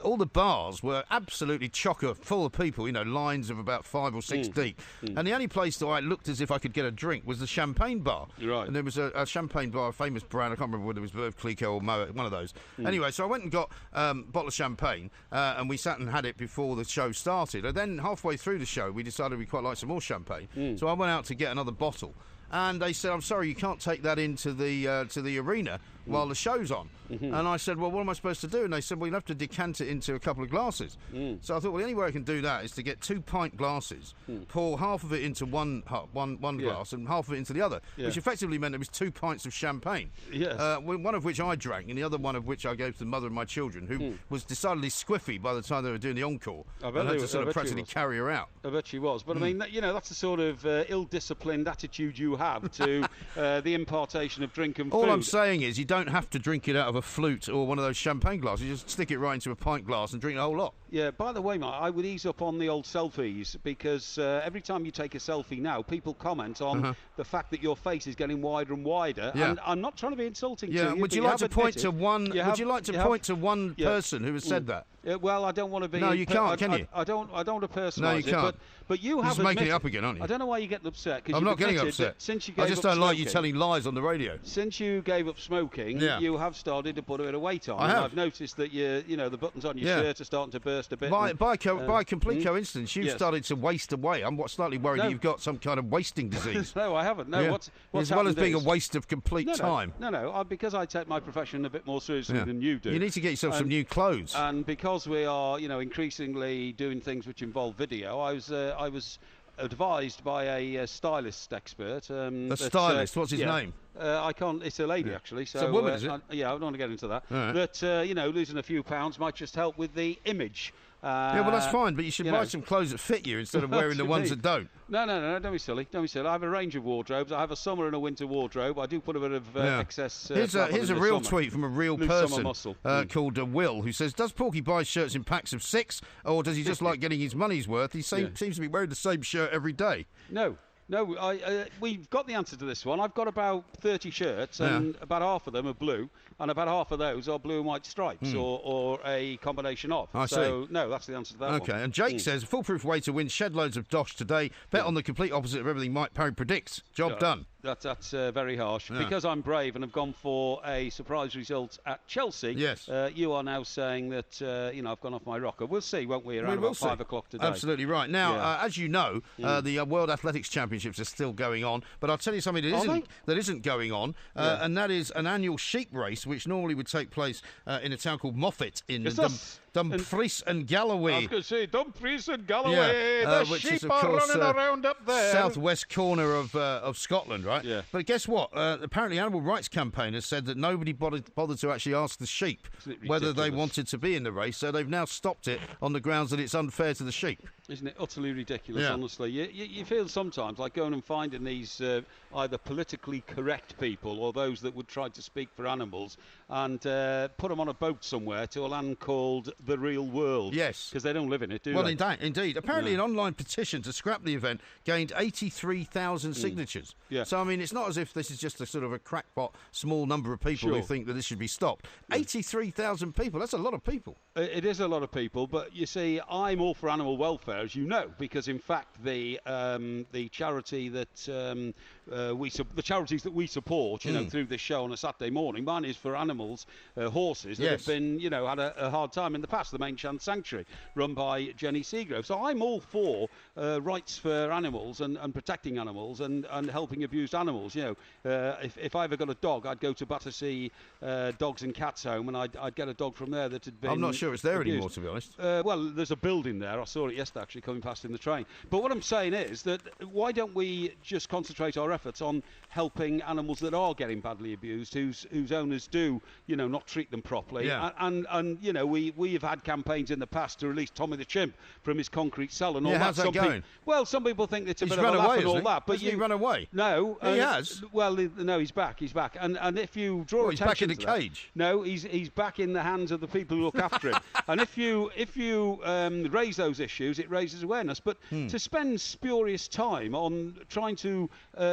All the bars were absolutely chocker full of people, lines of about 5 or 6 deep. And the only place that I looked as if I could get a drink was the champagne bar. Right. And there was a champagne bar, a famous brand, I can't remember whether it was Veuve Clicquot or Moet, one of those. Anyway, so I went and got a bottle of champagne, and we sat and had it before the show started. And then halfway through the show, we decided we'd quite like some more champagne. So I went out to get another bottle. And they said, "I'm sorry, you can't take that into the arena while the show's on." And I said, "Well, what am I supposed to do?" And they said, "Well, you'll have to decant it into a couple of glasses." So I thought, well, the only way I can do that is to get 2 pint glasses, pour half of it into one glass and half of it into the other, which effectively meant it was 2 pints of champagne. Yes. One of which I drank, and the other one of which I gave to the mother of my children, who was decidedly squiffy by the time they were doing the encore. I had to sort of practically carry her out. I bet she was. But I mean, that's the sort of ill-disciplined attitude you have to the impartation of drink and food. All I'm saying is you don't have to drink it out of a flute or one of those champagne glasses. You just stick it right into a pint glass and drink the whole lot. Yeah, by the way, Mike, I would ease up on the old selfies because every time you take a selfie now, people comment on the fact that your face is getting wider and wider. Yeah. And I'm not trying to be insulting to you. Would you like to point to one? Would you like to point to one person who has said that? Well, I don't want to be. No, you can't, can you? I don't want to personalise No, you can't. But you have. You're just making it up again, aren't you? I don't know why you're getting upset. I'm not getting upset. Since you gave I just up don't like you smoking- telling lies on the radio. Since you gave up smoking, you have started to put a bit of weight on. I have. I've noticed that the buttons on your shirt are starting to burst a bit. By complete coincidence, you've started to waste away. I'm slightly worried that you've got some kind of wasting disease. No, I haven't. No, what's as well as being a is- waste of complete time. No, because I take my profession a bit more seriously than you do. You need to get yourself some new clothes. And because we are, increasingly doing things which involve video, I was advised by a stylist expert. A stylist? What's his name? I can't. It's a lady actually. So it's a woman, is it? I don't want to get into that. Right. But losing a few pounds might just help with the image. Yeah, well, that's fine, but you should buy some clothes that fit you instead of wearing the ones that don't. No, don't be silly. Don't be silly. I have a range of wardrobes. I have a summer and a winter wardrobe. I do put a bit of excess. Here's a real summer. tweet from a real person called Will, who says, "Does Porky buy shirts in packs of 6, or does he just like getting his money's worth? He seems to be wearing the same shirt every day." No, we've got the answer to this one. I've got about 30 shirts, and about half of them are blue, and about half of those are blue and white stripes, or a combination of. I see. No, that's the answer to that one. Okay, and Jake says, "Foolproof way to win shed loads of dosh today. Bet on the complete opposite of everything Mike Parry predicts. Job done." That's very harsh. Yeah. Because I'm brave and have gone for a surprise result at Chelsea. Yes. You are now saying that I've gone off my rocker. We'll see, won't we? Around about 5 o'clock today. Absolutely right. Now, as you know, the World Athletics Championships are still going on, but I'll tell you something that isn't going on, and that is an annual sheep race, which normally would take place in a town called Moffat in Dumfries and Galloway. I was going to say Dumfries and Galloway. The which sheep is, of are course, running around up there. Southwest corner of Scotland, right? Yeah. But guess what? Apparently, animal rights campaigners said that nobody bothered to actually ask the sheep whether they wanted to be in the race, so they've now stopped it on the grounds that it's unfair to the sheep. Isn't it utterly ridiculous, honestly? You feel sometimes like going and finding these either politically correct people or those that would try to speak for animals and put them on a boat somewhere to a land called the real world. Yes. Because they don't live in it, do they? Well, indeed. Apparently an online petition to scrap the event gained 83,000 signatures. Yeah. So, I mean, it's not as if this is just a sort of a crackpot small number of people who think that this should be stopped. 83,000 people, that's a lot of people. It is a lot of people, but you see, I'm all for animal welfare, as you know, because in fact the charity that the charities that we support, through this show on a Saturday morning, mine is for animals, horses that have been, had a hard time in the past. The Main Chance Sanctuary, run by Jenny Seagrove. So I'm all for rights for animals and protecting animals and helping abused animals. If I ever got a dog, I'd go to Battersea Dogs and Cats Home, and I'd get a dog from there that had been. I'm not sure it's there abused. anymore, to be honest. Well, there's a building there. I saw it yesterday, actually, coming past in the train. But what I'm saying is that why don't we just concentrate our efforts on helping animals that are getting badly abused, whose owners do, not treat them properly. Yeah. And we have had campaigns in the past to release Tommy the Chimp from his concrete cell and all that. How's that going? Well, some people think it's a bit of a run laugh away, and all that. But Hasn't he run away? No. He has? Well, no, he's back. He's back. And if you draw he's attention back in to the cage? No, he's back in the hands of the people who look after him. And if you raise those issues, it raises awareness. But to spend spurious time on trying to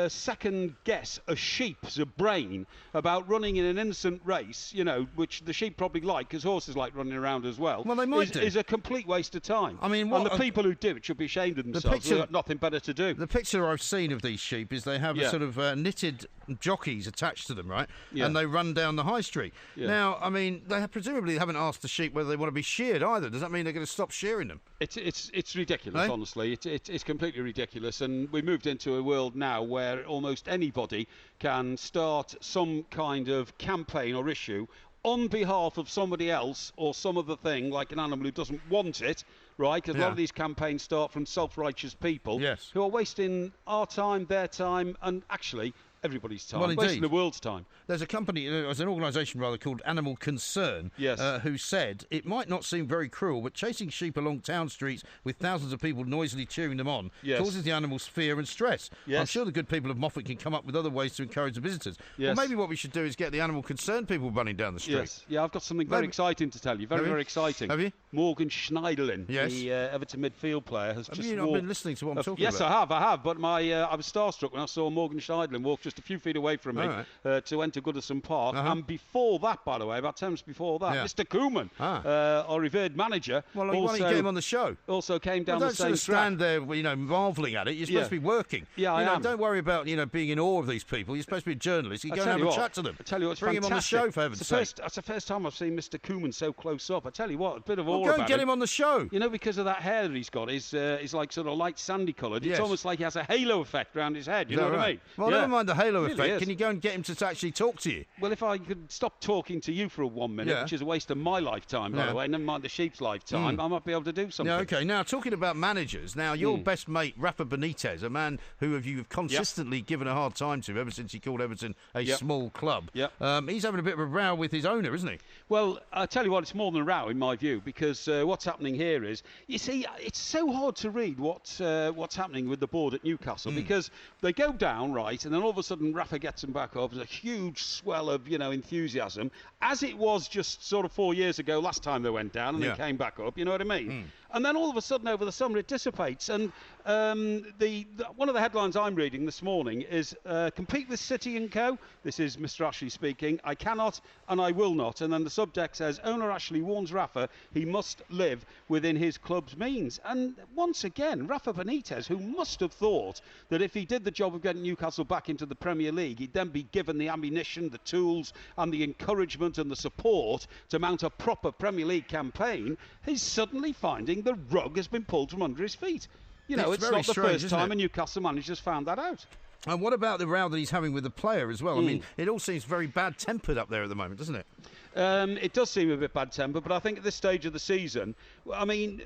second guess a sheep's brain about running in an innocent race, which the sheep probably like, because horses like running around as well. Well, they might do. Is a complete waste of time. I mean, and the people who do it should be ashamed of themselves. They've got nothing better to do. The picture I've seen of these sheep is they have a sort of knitted jockeys attached to them, right? Yeah. And they run down the high street. Yeah. Now, I mean, they presumably haven't asked the sheep whether they want to be sheared either. Does that mean they're going to stop shearing them? It's ridiculous, honestly. It's completely ridiculous. And we moved into a world now where almost anybody can start some kind of campaign or issue on behalf of somebody else or some other thing, like an animal who doesn't want it, right? Because a lot of these campaigns start from self-righteous people who are wasting our time, their time, and actually everybody's time. Well, indeed. Wasting the world's time. There's a company, there's an organisation rather called Animal Concern, who said it might not seem very cruel, but chasing sheep along town streets with thousands of people noisily cheering them on causes the animals fear and stress. I'm sure the good people of Moffat can come up with other ways to encourage the visitors. Well, maybe what we should do is get the Animal Concern people running down the street. Yes, yeah, I've got something very exciting to tell you. Very exciting. Have you? Morgan Schneiderlin, the Everton midfield player, has have just you not been listening to what I'm talking about? Yes, I have. But I was starstruck when I saw Morgan Schneiderlin walk just a few feet away from me to enter Goodison Park. And before that, by the way, about 10 minutes before that, Mr. Koeman, our revered manager, why don't you get him on the show? Also came down the same track. Don't stand there, marvelling at it. You're supposed to be working. Yeah, I am. Don't worry about being in awe of these people. You're supposed to be a journalist. You go and have a chat to them. I tell you what, bring him on the show for heaven's sake. That's the first time I've seen Mr. Koeman so close up. I tell you what, a bit of awe about him. Go and get him on the show. Because of that hair that he's got, is like sort of light sandy coloured. It's almost like he has a halo effect around his head. You know what I mean? Well, never mind the halo effect. Can you go and get him to actually talk to you? Well, if I could stop talking to you for 1 minute, which is a waste of my lifetime, by the way, never mind the sheep's lifetime, I might be able to do something. Yeah, okay. Now, talking about managers, your best mate, Rafa Benitez, a man who you've consistently given a hard time to ever since he called Everton a small club. He's having a bit of a row with his owner, isn't he? Well, I tell you what, it's more than a row in my view, because what's happening here is, you see, it's so hard to read what's happening with the board at Newcastle, because they go down, right, and then all of a sudden Rafa gets them back up. There's a huge swell of, enthusiasm, as it was just sort of 4 years ago last time they went down and they came back up, you know what I mean? And then all of a sudden over the summer it dissipates. And one of the headlines I'm reading this morning is compete with City & Co. This is Mr. Ashley speaking. I cannot and I will not. And then the subtext says, owner Ashley warns Rafa he must live within his club's means. And once again, Rafa Benitez, who must have thought that if he did the job of getting Newcastle back into the Premier League, he'd then be given the ammunition, the tools and the encouragement and the support to mount a proper Premier League campaign, he's suddenly finding the rug has been pulled from under his feet. It's not the first time a Newcastle manager's found that out. And what about the row that he's having with the player as well? I mean, it all seems very bad-tempered up there at the moment, doesn't it? It does seem a bit bad-tempered, but I think at this stage of the season, I mean,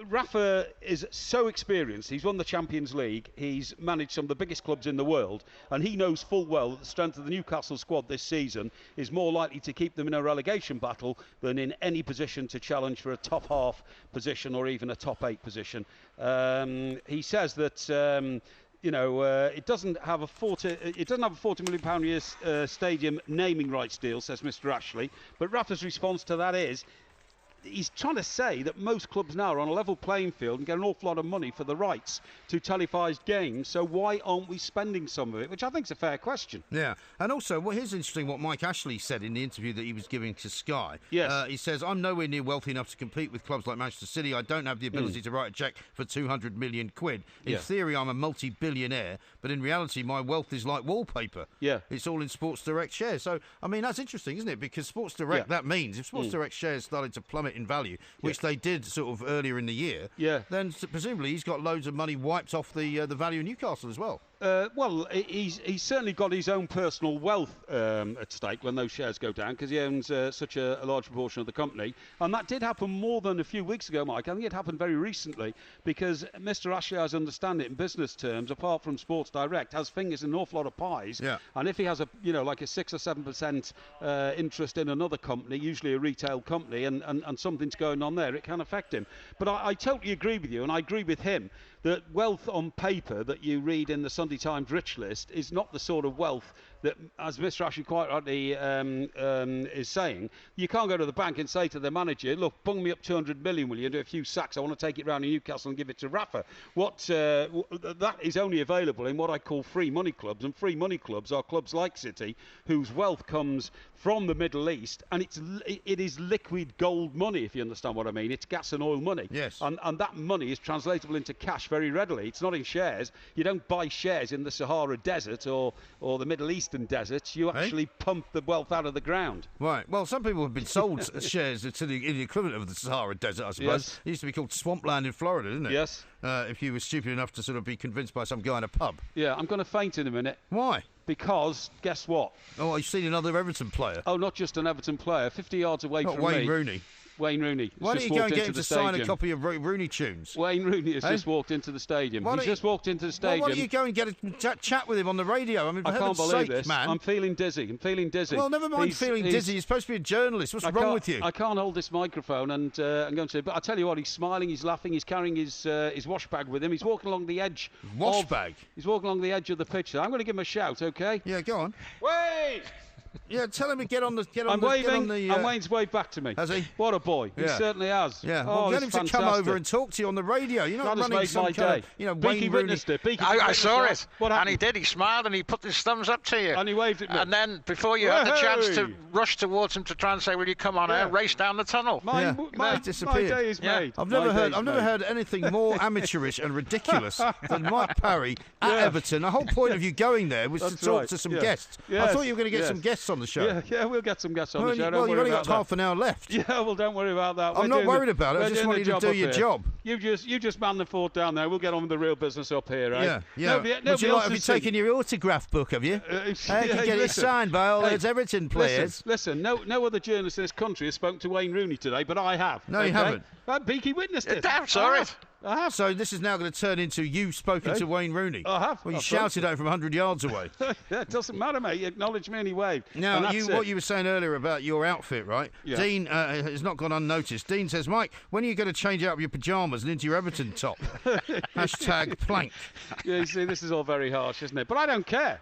Rafa is so experienced. He's won the Champions League. He's managed some of the biggest clubs in the world, and he knows full well that the strength of the Newcastle squad this season is more likely to keep them in a relegation battle than in any position to challenge for a top half position or even a top 8 position. He says that. It doesn't have a £40 million a year stadium naming rights deal, says Mr. Ashley. But Rafa's response to that is, he's trying to say that most clubs now are on a level playing field and get an awful lot of money for the rights to televised games, so why aren't we spending some of it? Which I think is a fair question. Yeah, and also, here's interesting what Mike Ashley said in the interview that he was giving to Sky. Yes. He says, I'm nowhere near wealthy enough to compete with clubs like Manchester City. I don't have the ability to write a cheque for 200 million quid. In theory, I'm a multi-billionaire, but in reality, my wealth is like wallpaper. Yeah. It's all in Sports Direct shares. So, I mean, that's interesting, isn't it? Because Sports Direct, that means if Sports Direct shares started to plummet in value, which they did sort of earlier in the year, then presumably he's got loads of money wiped off the value of Newcastle as well. Well, he's certainly got his own personal wealth at stake when those shares go down, because he owns such a large proportion of the company. And that did happen more than a few weeks ago, Mike. I think it happened very recently, because Mr. Ashley, as I understand it in business terms, apart from Sports Direct, has fingers in an awful lot of pies. Yeah. And if he has like a 6 or 7% interest in another company, usually a retail company, and something's going on there, it can affect him. But I totally agree with you, and I agree with him, that wealth on paper that you read in the Sunday Times rich list is not the sort of wealth that, as Mr. Ashley quite rightly is saying, you can't go to the bank and say to the manager, look, bung me up 200 million, will you, and do a few sacks, I want to take it round to Newcastle and give it to Rafa. That is only available in what I call free money clubs, and free money clubs are clubs like City, whose wealth comes from the Middle East, and it is liquid gold money, if you understand what I mean. It's gas and oil money. Yes. And that money is translatable into cash very readily. It's not in shares. You don't buy shares in the Sahara Desert or the Middle Eastern deserts. You actually pump the wealth out of the ground. Right. Well, some people have been sold shares to the equivalent of the Sahara Desert, I suppose. Yes. It used to be called swampland in Florida, didn't it? Yes. If you were stupid enough to sort of be convinced by some guy in a pub. Yeah, I'm going to faint in a minute. Why? Because, guess what? Oh, you've seen another Everton player? Oh, not just an Everton player. 50 yards away from me. Not Wayne Rooney. Wayne Rooney. Why don't you go and get him to sign a copy of Rooney Tunes? Wayne Rooney has just walked into the stadium. He's just walked into the stadium. Why don't you go and get a chat with him on the radio? I mean, I can't believe this. Man. I'm feeling dizzy. Well, never mind feeling dizzy. You're supposed to be a journalist. What's wrong with you? I can't hold this microphone and go and say. But I tell you what, he's smiling, he's laughing, he's carrying his wash bag with him. He's walking along the edge. He's walking along the edge of the pitch. So I'm going to give him a shout, okay? Yeah, go on. Wait! Yeah, tell him to get on the. I'm waving, and Wayne's waved back to me. Has he? What a boy! Yeah. He certainly has. Yeah. Well, get him to come over and talk to you on the radio. You're not running some kind of, Beaky witnessed it. I saw it. What happened? And he did. He smiled and he put his thumbs up to you. And he waved at me. And then, before you had the chance to rush towards him to try and say, "Will you come on air?" Race down the tunnel. My day is made. I've never heard anything more amateurish and ridiculous than Mike Parry at Everton. The whole point of you going there was to talk to some guests. I thought you were going to get some guests on the show. Yeah, we'll get some guests on the show. Well, you've only got half an hour left. Yeah, well, don't worry about that. I'm not worried about it. I just want you to do your job. You just man the fort down there. We'll get on with the real business up here, right? Yeah. Have you taken your autograph book, have you? You can get it signed by all those Everton players. Listen, no other journalist in this country has spoken to Wayne Rooney today, but I have. No, you haven't. Beaky witnessed it. Damn, sorry. I have. So this is now going to turn into you spoken to Wayne Rooney. I have. Well, you shouted out from 100 yards away. It doesn't matter, mate. You acknowledged me and he waved. Now, what you were saying earlier about your outfit, right? Yeah. Dean has not gone unnoticed. Dean says, Mike, when are you going to change out of your pyjamas and into your Everton top? Hashtag plank. Yeah, you see, this is all very harsh, isn't it? But I don't care.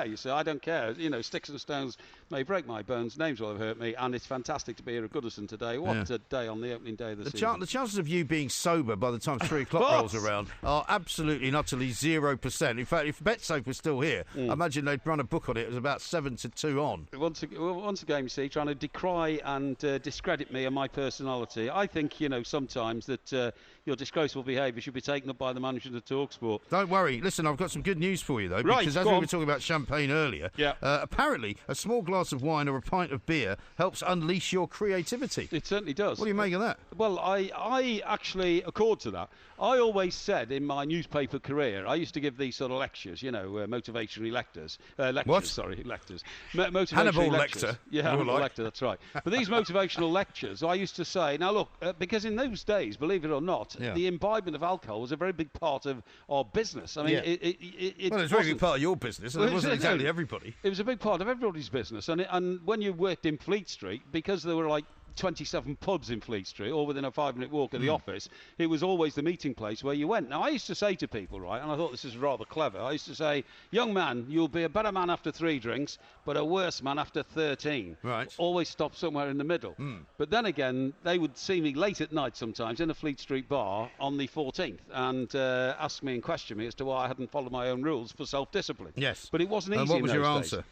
You see, I don't care. You know, sticks and stones may break my bones, names will have hurt me, and it's fantastic to be here at Goodison today. What a day on the opening day of the season. The chances of you being sober by the time 3 o'clock rolls around are absolutely and utterly 0%. In fact, if BetSafe was still here, I imagine they'd run a book on it. It was about 7-2 on. Once again, you see, trying to decry and discredit me and my personality. I think, sometimes that your disgraceful behaviour should be taken up by the management of TalkSport. Don't worry. Listen, I've got some good news for you, though, because as we were talking about champagne earlier, apparently a small glass of wine or a pint of beer helps unleash your creativity. It certainly does. What do you make of that? Well, I actually accord to that. I always said in my newspaper career, I used to give these sort of lectures, motivational lectures. Lectures. Motivational Hannibal lectures. Lecter. Yeah, Hannibal Lecter, that's right. But these motivational lectures, I used to say, now look, because in those days, believe it or not, the imbibement of alcohol was a very big part of our business. I mean, it was a very big part of your business, and it wasn't exactly everybody. It was a big part of everybody's business, and when you worked in Fleet Street, because there were like 27 pubs in Fleet Street, all within a 5-minute walk of the office, it was always the meeting place where you went. Now, I used to say to people, right, and I thought this is rather clever, I used to say, young man, you'll be a better man after 3 drinks, but a worse man after 13. Right. Always stop somewhere in the middle. But then again, they would see me late at night sometimes in a Fleet Street bar on the 14th and ask me and question me as to why I hadn't followed my own rules for self-discipline. Yes. But it wasn't easy. And what was in those your days. answer?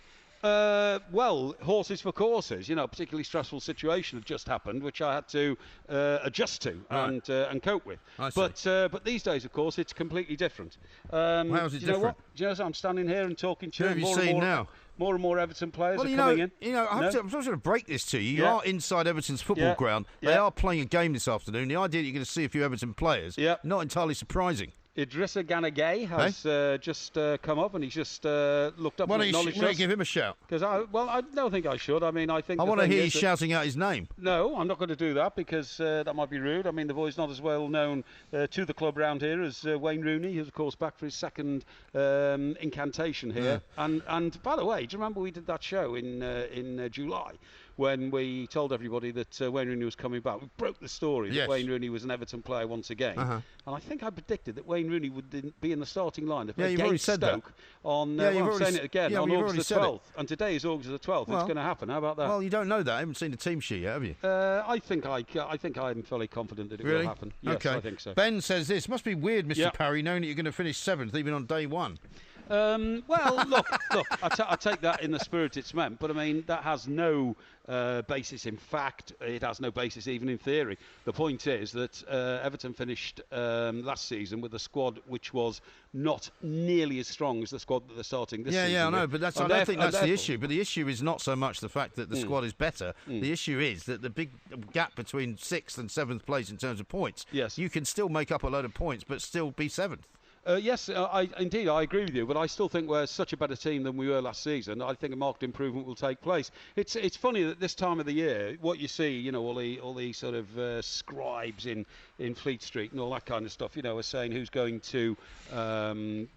Well, horses for courses. A particularly stressful situation had just happened, which I had to adjust to and cope with. But these days, of course, it's completely different. How is it different? What? Do you know, I'm standing here and talking to you. Who have you seen now? More and more Everton players are coming in. I'm just going to break this to you. You are inside Everton's football ground. They are playing a game this afternoon. The idea that you're going to see a few Everton players, not entirely surprising. Idrissa Gana Gueye has just come up and he's just looked up and acknowledged us. Why don't you give him a shout? Because I don't think I should. I mean, I think... I want to hear you shouting out his name. No, I'm not going to do that because that might be rude. I mean, the boy's not as well known to the club round here as Wayne Rooney, who's, of course, back for his second incantation here. Yeah. And by the way, do you remember we did that show in July? When we told everybody that Wayne Rooney was coming back, we broke the story that Wayne Rooney was an Everton player once again. And I think I predicted that Wayne Rooney would be in the starting line against Stoke on, I'm saying it again, on August the 12th. And today is August the 12th. It's going to happen. How about that? Well, you don't know that. I haven't seen the team sheet yet, have you? I think I'm fairly confident that it will happen. Yes, I think so. Ben says this. Must be weird, Mr. Parry, knowing that you're going to finish 7th even on day 1. Well, look, I take that in the spirit it's meant, but I mean, that has no basis in fact. It has no basis even in theory. The point is that Everton finished last season with a squad which was not nearly as strong as the squad that they're starting this season. Yeah, I know, but I don't think that's the issue. But the issue is not so much the fact that the squad is better. The issue is that the big gap between 6th and 7th place in terms of points, you can still make up a load of points but still be 7th. Yes, I agree with you, but I still think we're such a better team than we were last season. I think a marked improvement will take place. It's funny that this time of the year, what you see, all the sort of scribes in Fleet Street and all that kind of stuff, are saying who's going to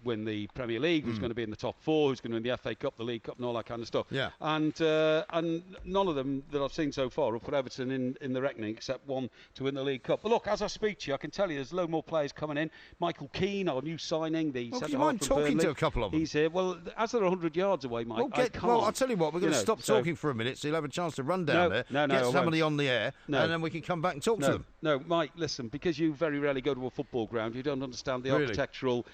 win the Premier League, who's going to be in the top 4, who's going to win the FA Cup, the League Cup, and all that kind of stuff. Yeah. And none of them that I've seen so far have put Everton in the reckoning, except one to win the League Cup. But look, as I speak to you, I can tell you there's a load more players coming in. Michael Keane, our new signing, the centre half from Burnley. Do you mind talking to a couple of them? He's here. Well, as they're 100 yards away, Mike, I can't. Well, I'll tell you what, we're going to stop talking for a minute so you'll have a chance to run down there, get somebody on the air, and then we can come back and talk to them. No, Mike, listen, because you very rarely go to a football ground, you don't understand the architectural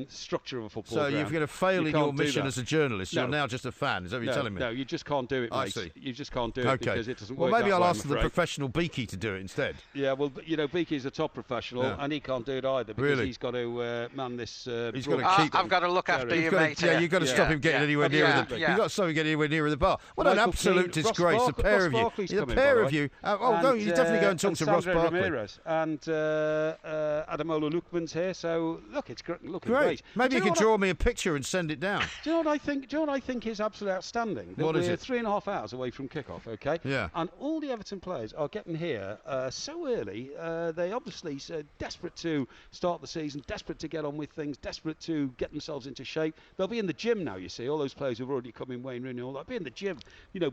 structure of a football ground. So you're going to fail in your mission as a journalist. You're now just a fan. Is that what you're telling me? No, you just can't do it, mate. I see. You just can't do it because it doesn't work. Well, maybe I'll ask the professional Beaky to do it instead. Yeah, well, Beaky's a top professional, and he can't do it either because he's got to man this. He's got to keep. I've got to look after you, mate. Yeah, you've got to stop him getting anywhere near the. You've got to stop him getting anywhere near the bar. What an absolute disgrace! The pair of you. The pair of you. You definitely go and talk to Ross Barkley. Ramirez and Ademola Lookman's here, so look, it's looking great. Maybe you could draw me a picture and send it down. Do you know what I think is absolutely outstanding? What is it? 3.5 hours away from kick-off, okay? Yeah. And all the Everton players are getting here so early. They obviously desperate to start the season, desperate to get on with things, desperate to get themselves into shape. They'll be in the gym now, you see. All those players who've already come in, Wayne Rooney, all that, be in the gym,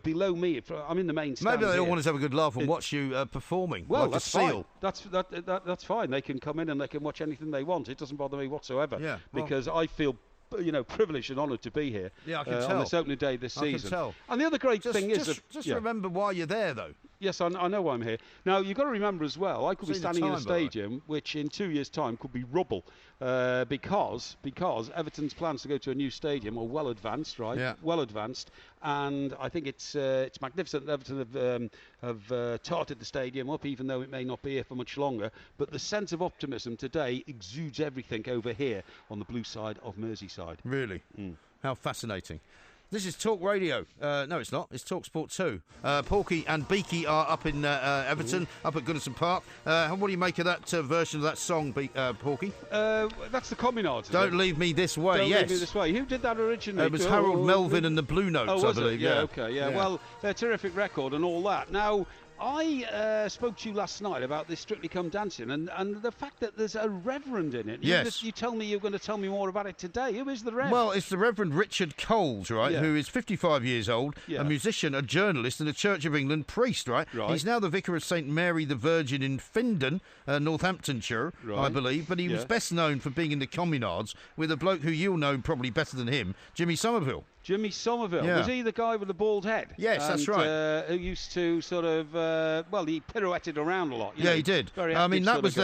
below me. I'm in the main stand. Maybe they all want to have a good laugh and watch you performing. Well, like that's a seal. Fine. That's fine. They can come in and they can watch anything they want. It doesn't bother me whatsoever. Yeah, because I feel privileged and honoured to be here. Yeah, I can tell. On this opening day this season. I can tell. And the other great thing is remember why you're there, though. Yes, I know why I'm here. Now, you've got to remember as well, I could be standing in a stadium which in 2 years' time could be rubble because Everton's plans to go to a new stadium are well advanced, right? Yeah. Well advanced. And I think it's magnificent that Everton have tarted the stadium up, even though it may not be here for much longer. But the sense of optimism today exudes everything over here on the blue side of Merseyside. Really? How fascinating. This is Talk Radio. No, it's not. It's Talk Sport 2. Porky and Beaky are up in Everton, up at Goodison Park. What do you make of that version of that song, Porky? That's the Communards. Don't leave me this way. Don't leave me this way. Who did that originally? It was Harold Melvin and the Blue Notes, I believe. Yeah, okay, yeah. Well, they're a terrific record and all that. Now, I spoke to you last night about this Strictly Come Dancing and the fact that there's a reverend in it. Yes. You tell me you're going to tell me more about it today. Who is the reverend? Well, it's the Reverend Richard Coles, right, who is 55 years old, a musician, a journalist and a Church of England priest, right? He's now the vicar of St Mary the Virgin in Findon, Northamptonshire, I believe, but he was best known for being in the Communards with a bloke who you'll know probably better than him, Jimmy Somerville. Jimmy Somerville. Yeah. Was he the guy with the bald head? Yes, that's right. Who used to sort of, he pirouetted around a lot. Yeah, he did. I mean, that was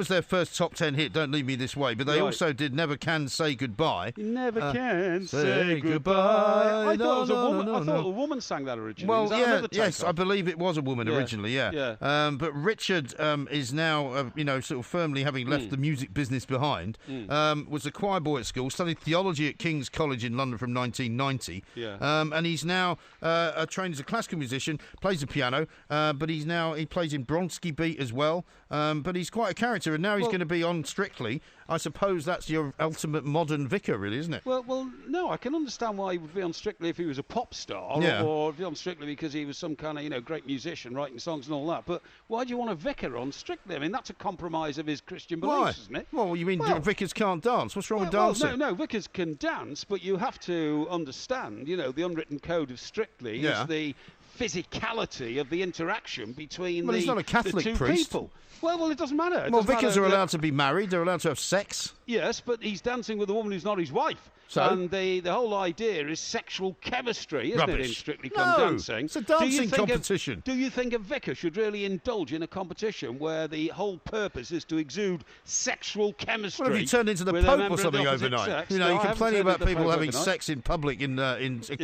their first top 10 hit, Don't Leave Me This Way, but they also did Never Can Say Goodbye. Never can say goodbye. I thought a woman sang that originally. Well, yes, I believe it was a woman originally, but Richard is now, sort of firmly having left the music business behind, was a choir boy at school, studied theology at King's College in London from 1990. And he's now trained as a classical musician, plays the piano, but he plays in Bronski Beat as well. But he's quite a character, and now he's going to be on Strictly. I suppose that's your ultimate modern vicar, really, isn't it? Well, no, I can understand why he would be on Strictly if he was a pop star, or be on Strictly because he was some kind of, great musician writing songs and all that. But why do you want a vicar on Strictly? I mean, that's a compromise of his Christian beliefs, isn't it? Well, you mean vicars can't dance? What's wrong with dancing? No, vicars can dance, but you have to understand, the unwritten code of Strictly is the physicality of the interaction between he's not a Catholic the two priest. people. Well, it doesn't matter. Vicars are allowed to be married. They're allowed to have sex. Yes, but he's dancing with a woman who's not his wife. So? And the whole idea is sexual chemistry, isn't it, in Strictly Come Dancing? It's a dancing competition. Do you think a vicar should really indulge in a competition where the whole purpose is to exude sexual chemistry? Well, have you turned into the Pope or something overnight? Sex? You're complaining about people having sex in public in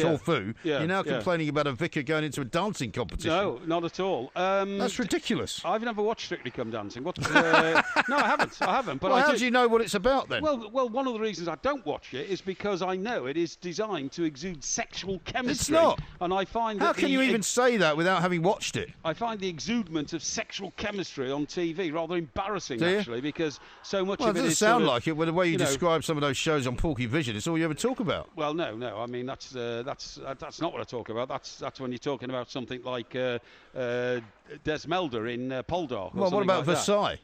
Corfu. Yeah. You're now complaining about a vicar going into a dancing competition. No, not at all. That's ridiculous. I've never watched Strictly Come Dancing. No, I haven't. But how do you know what it's about then? Well, one of the reasons I don't watch it is because I know it is designed to exude sexual chemistry. It's not. And I find How can you even say that without having watched it? I find the exudement of sexual chemistry on TV rather embarrassing, actually, because so much of it doesn't sound like it. With the way you describe some of those shows on Porky Vision, it's all you ever talk about. Well, no. I mean, that's not what I talk about. That's when you're talking about something like Desmelda in Poldark. Well, what about Versailles?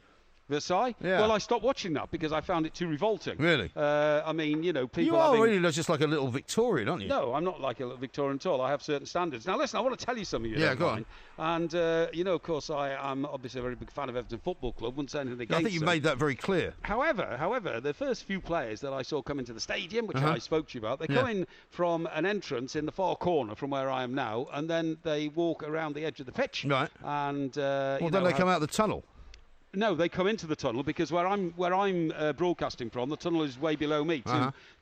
Versailles? Yeah. Well, I stopped watching that because I found it too revolting. Really? I mean, people. You are really just like a little Victorian, aren't you? No, I'm not like a little Victorian at all. I have certain standards. Now, listen, I want to tell you something. Go on. And of course, I'm obviously a very big fan of Everton Football Club. Wouldn't say anything against I think you made that very clear. However, the first few players that I saw come into the stadium, which I spoke to you about, they come in from an entrance in the far corner from where I am now, and then they walk around the edge of the pitch. Right. And then they come out the tunnel. No, they come into the tunnel because where I'm broadcasting from, the tunnel is way below me,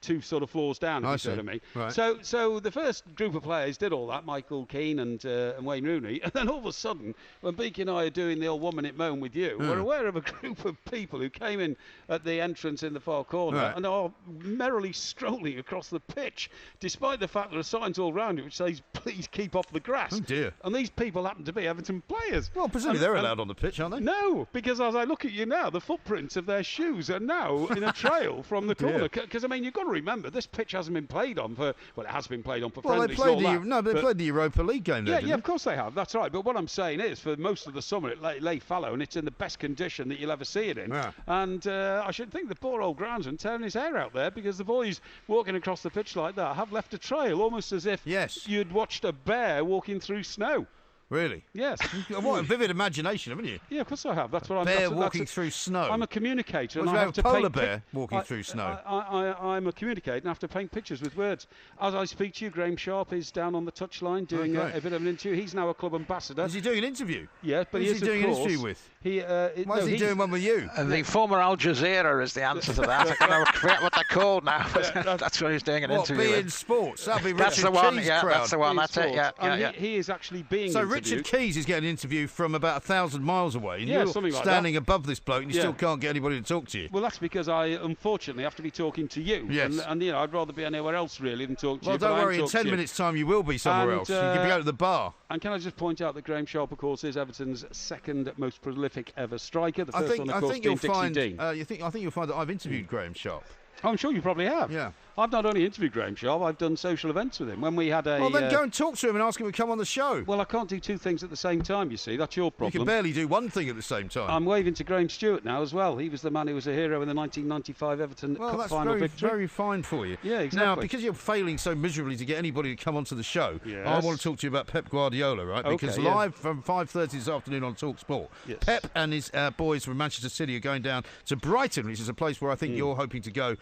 two sort of floors down, if you see what I mean. Right. So the first group of players did all that, Michael Keane and Wayne Rooney, and then all of a sudden, when Beaky and I are doing the old 1 minute moan with you, we're aware of a group of people who came in at the entrance in the far corner and are merrily strolling across the pitch, despite the fact there are signs all round it which says, please keep off the grass. Oh dear. And these people happen to be Everton players. Well, presumably they're allowed on the pitch, aren't they? No, because as I look at you now, the footprints of their shoes are now in a trail from the corner. Because, I mean, you've got to remember, this pitch hasn't been played on for... Well, it has been played on for friendlies. They played the Europa League game there, Yeah, of course they have. That's right. But what I'm saying is, for most of the summer, it lay fallow, and it's in the best condition that you'll ever see it in. Yeah. And I should think the poor old groundsman tearing his hair out there, because the boys walking across the pitch like that have left a trail, almost as if you'd watched a bear walking through snow. Really? Yes. What a vivid imagination, haven't you? Yeah, of course I have. That's what I'm. Bear walking through snow. I'm a communicator, and I have to polar bear walking through snow. I'm a communicator, and I have to paint pictures with words. As I speak to you, Graham Sharp is down on the touchline doing a bit of an interview. He's now a club ambassador. Is he doing an interview? Yeah, but Who's he doing an interview with? Why is he doing one with you? The former Al Jazeera is the answer to that. I can't forget what they're called now. That's what he's doing an interview with. Being Sports. That'll be Richard That's the one. Keys' Yeah, crowd. that's the one. That's it. Yeah. He is actually being. So interviewed. Richard Keys is getting an interview from about 1,000 miles away. And you're something like standing that. above this bloke, and you still can't get anybody to talk to you. Well, that's because I unfortunately have to be talking to you. Yes. And I'd rather be anywhere else really than talk to you. Well, don't worry. In 10 minutes' time, you will be somewhere else. You can be out at the bar. And can I just point out that Graham Sharp, of course, is Everton's second most prolific ever striker. The first one, of course, being Dixie Dean. I think you'll find that I've interviewed Graham Sharp. I'm sure you probably have. Yeah. I've not only interviewed Graham Sharp, I've done social events with him. When we had a... Well, then go and talk to him and ask him to come on the show. Well, I can't do two things at the same time, you see. That's your problem. You can barely do one thing at the same time. I'm waving to Graham Stewart now as well. He was the man who was a hero in the 1995 Everton Cup final victory. Well, that's very fine for you. Yeah, exactly. Now, because you're failing so miserably to get anybody to come onto the show, I want to talk to you about Pep Guardiola, right? Because live from 5:30 this afternoon on Talk Sport, Pep and his boys from Manchester City are going down to Brighton, which is a place where I think you're hoping to go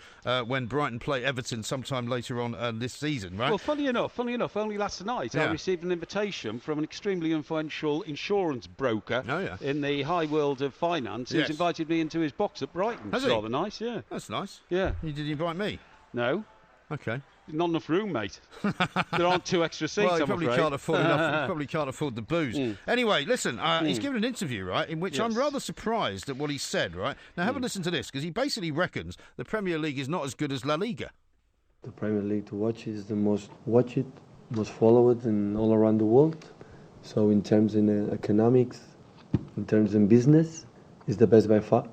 when Brighton play Everton sometime later on this season, right? Well, funny enough, only last night I received an invitation from an extremely influential insurance broker in the high world of finance who's invited me into his box at Brighton. That's rather nice, yeah. That's nice. Yeah. Did you invite me? No. Okay. Not enough room, mate. There aren't two extra seats, well, I'm probably afraid. Can't afford enough. You probably can't afford the booze. Anyway, listen, he's given an interview, right, in which I'm rather surprised at what he said, right? Now, have a listen to this, because he basically reckons the Premier League is not as good as La Liga. The Premier League to watch is the most watched, most followed and all around the world. So in terms in economics, in terms in business, it's the best by far.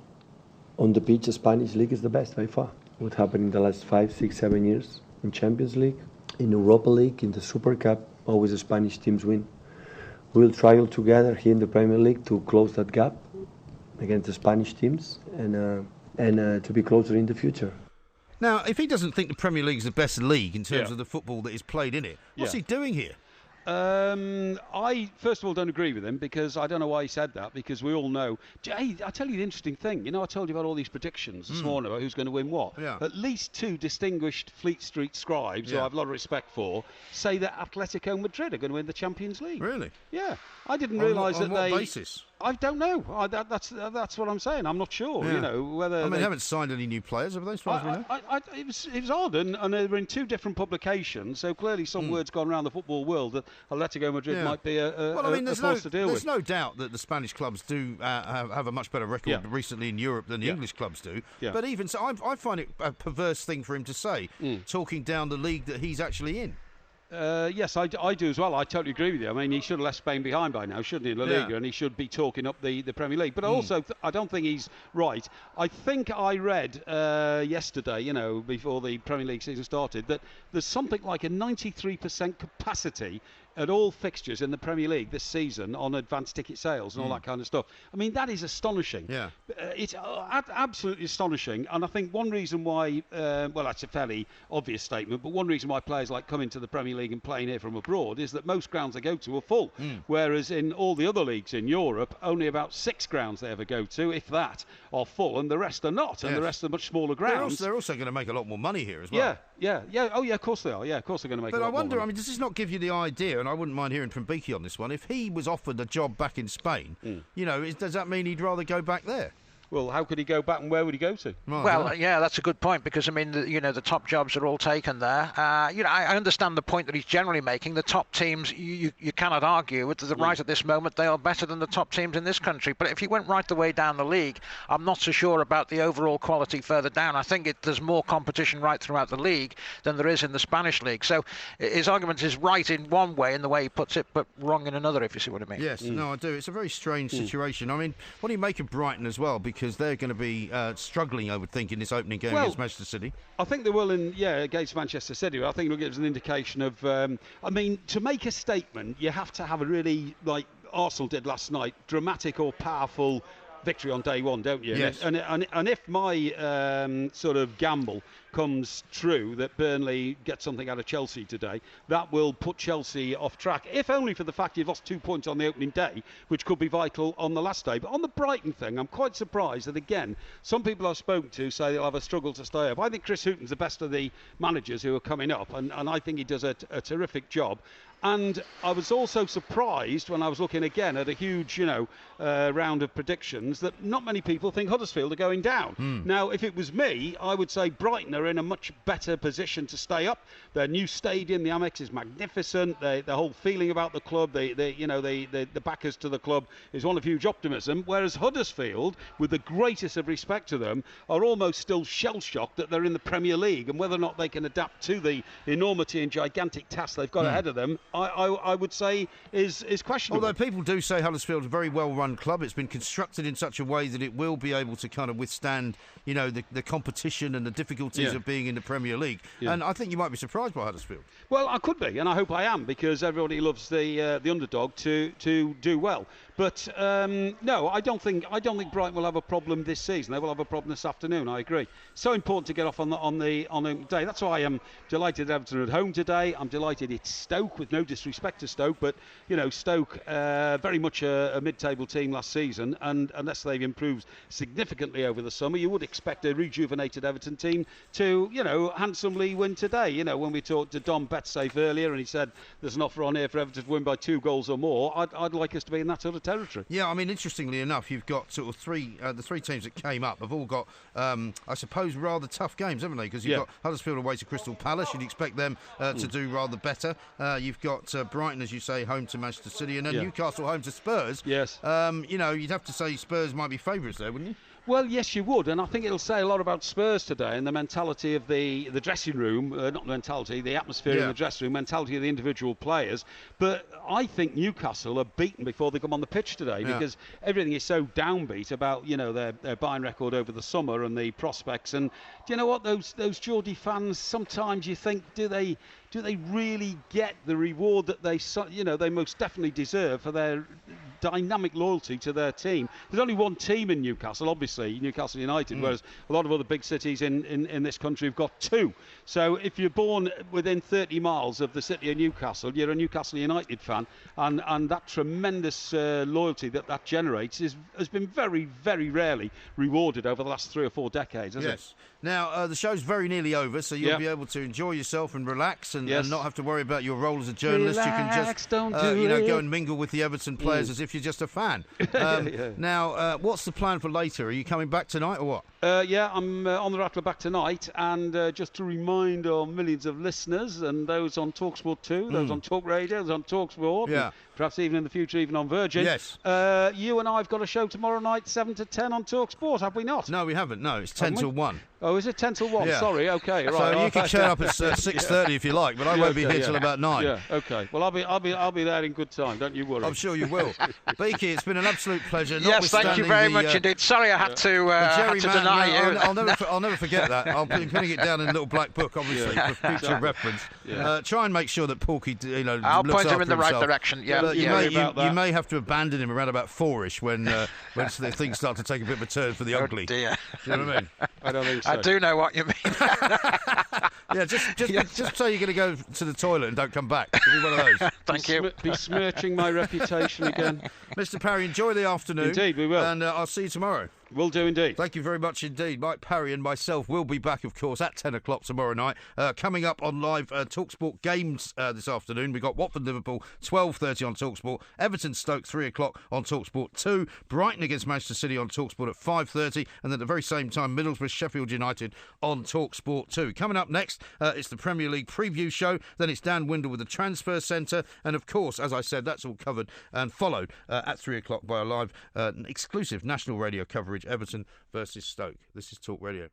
On the pitch, the Spanish league is the best by far. What happened in the last 5, 6, 7 years in Champions League, in Europa League, in the Super Cup, always the Spanish teams win. We'll try all together here in the Premier League to close that gap against the Spanish teams and to be closer in the future. Now, if he doesn't think the Premier League is the best league in terms of the football that is played in it, what's he doing here? I, first of all, don't agree with him because I don't know why he said that, because we all know. Hey, I'll tell you the interesting thing. You know, I told you about all these predictions this morning about who's going to win what. Yeah. At least two distinguished Fleet Street scribes, who I have a lot of respect for, say that Atletico Madrid are going to win the Champions League. Really? Yeah. I didn't realise that on what basis? I don't know. That's what I'm saying. I'm not sure. Yeah. You know whether they haven't signed any new players, have they? As far as we know. It was odd, and they were in two different publications. So clearly, some words gone around the football world that Atletico Madrid might be a force to deal with. There's no doubt that the Spanish clubs do have a much better record recently in Europe than the English clubs do. Yeah. But even so, I find it a perverse thing for him to say, talking down the league that he's actually in. Yes, I do as well. I totally agree with you. I mean, he should have left Spain behind by now, shouldn't he, in La Liga, and he should be talking up the Premier League. But also, I don't think he's right. I think I read yesterday, before the Premier League season started, that there's something like a 93% capacity at all fixtures in the Premier League this season on advanced ticket sales and all that kind of stuff. I mean, that is astonishing. Yeah. It's absolutely astonishing. And I think one reason why, that's a fairly obvious statement, but one reason why players like coming to the Premier League and playing here from abroad is that most grounds they go to are full. Whereas in all the other leagues in Europe, only about 6 grounds they ever go to, if that, are full, and the rest are not. And the rest are much smaller grounds. They're also going to make a lot more money here as well. Yeah. Oh, yeah, of course they are. Yeah, of course they're going to make a lot more money. But I wonder, does this not give you the idea, and I wouldn't mind hearing from Beaky on this one, if he was offered a job back in Spain, does that mean he'd rather go back there? Well, how could he go back and where would he go to? Well, yeah, that's a good point because, I mean, the top jobs are all taken there. I understand the point that he's generally making. The top teams, you cannot argue with the right at this moment, they are better than the top teams in this country. But if you went right the way down the league, I'm not so sure about the overall quality further down. I think there's more competition right throughout the league than there is in the Spanish league. So his argument is right in one way in the way he puts it, but wrong in another, if you see what I mean. Yes, no, I do. It's a very strange situation. I mean, what do you make of Brighton as well? Because they're going to be struggling, I would think, in this opening game against Manchester City. I think they will, against Manchester City. I think it'll give us an indication of. To make a statement, you have to have a really, like Arsenal did last night, dramatic or powerful victory on day one, don't you? Yes. And if my sort of gamble comes true that Burnley gets something out of Chelsea today, that will put Chelsea off track, if only for the fact you've lost 2 points on the opening day, which could be vital on the last day. But on the Brighton thing, I'm quite surprised that, again, some people I've spoken to say they'll have a struggle to stay up. I think Chris Hughton's the best of the managers who are coming up, and I think he does a terrific job. And I was also surprised when I was looking again at a huge, round of predictions that not many people think Huddersfield are going down. Now, if it was me, I would say Brighton are in a much better position to stay up. Their new stadium, the Amex, is magnificent. The whole feeling about the club, the backers to the club is one of huge optimism. Whereas Huddersfield, with the greatest of respect to them, are almost still shell-shocked that they're in the Premier League, and whether or not they can adapt to the enormity and gigantic task they've got ahead of them, I would say is questionable. Although people do say Huddersfield is a very well-run club. It's been constructed in such a way that it will be able to kind of withstand, the competition and the difficulties of being in the Premier League. Yeah. And I think you might be surprised by Huddersfield. Well, I could be, and I hope I am, because everybody loves the underdog to do well. But no, I don't think Brighton will have a problem this season. They will have a problem this afternoon. I agree. So important to get off on the day. That's why I'm delighted Everton are at home today. I'm delighted it's Stoke, with no disrespect to Stoke, but Stoke very much a mid-table team last season, and unless they've improved significantly over the summer, you would expect a rejuvenated Everton team to handsomely win today. When we talked to Dom Betsafe earlier, and he said there's an offer on here for Everton to win by 2 goals or more, I'd like us to be in that sort of territory. Yeah, I mean, interestingly enough, you've got sort of the three teams that came up have all got, I suppose, rather tough games, haven't they? Because you've got Huddersfield away to Crystal Palace. You'd expect them to do rather better. You've got Brighton, as you say, home to Manchester City, and then Newcastle home to Spurs. Yes. You'd have to say Spurs might be favourites there, wouldn't you? Well, yes, you would, and I think it'll say a lot about Spurs today and the mentality of the dressing room, not the mentality, the atmosphere in the dressing room, mentality of the individual players. But I think Newcastle are beaten before they come on the pitch today because everything is so downbeat about their buying record over the summer and the prospects. And do you know what, those Geordie fans, sometimes you think, do they really get the reward that they most definitely deserve for their dynamic loyalty to their team? There's only one team in Newcastle, obviously, Newcastle United, whereas a lot of other big cities in this country have got 2. So if you're born within 30 miles of the city of Newcastle, you're a Newcastle United fan, and that tremendous loyalty that generates has been very, very rarely rewarded over the last 3 or 4 decades, hasn't it? Now, the show's very nearly over, so you'll be able to enjoy yourself and relax and not have to worry about your role as a journalist. Relax, you can just go and mingle with the Everton players as if you're just a fan. Now, what's the plan for later? Are you coming back tonight or what? Yeah, I'm on the Rattler back tonight, and just to remind our millions of listeners and those on TalkSport 2, those on Talk Radio, those on TalkSport, and perhaps even in the future, even on Virgin. Yes. You and I have got a show tomorrow night, 7 to 10 on TalkSport, have we not? No, we haven't. No, it's 10 till 1. Oh, is it 10 till 1? Yeah. Sorry, OK, right. So you can turn up at 6:30 if you like, but I won't be here till about 9. Yeah, OK. Well, I'll be there in good time, don't you worry. I'm sure you will. Beaky, it's been an absolute pleasure. Yes, thank you very much indeed. Sorry I had to deny you. I'll never forget that. I'll be putting it down in a little black book, obviously, for future reference. Yeah. Try and make sure that Porky, I'll looks point him in the right himself. direction. Yeah, you may have to abandon him around about 4ish when things start to take a bit of a turn for the ugly. Dear. Do you know what I mean? I don't think so. I do know what you mean. Yeah, just say you're going to go to the toilet and don't come back. It'll be one of those. Thank you. Besmirching my reputation again. Mr. Parry, enjoy the afternoon. Indeed, we will. And I'll see you tomorrow. Will do indeed. Thank you very much indeed. Mike Parry and myself will be back, of course, at 10 o'clock tomorrow night. Coming up on live TalkSport games this afternoon, we've got Watford-Liverpool, 12:30 on TalkSport. Everton-Stoke, 3 o'clock on TalkSport 2. Brighton against Manchester City on TalkSport at 5:30. And then at the very same time, Middlesbrough-Sheffield United on TalkSport 2. Coming up next, it's the Premier League preview show. Then it's Dan Windle with the Transfer Centre. And, of course, as I said, that's all covered and followed at 3 o'clock by a live exclusive national radio coverage, Everton versus Stoke. This is Talk Radio.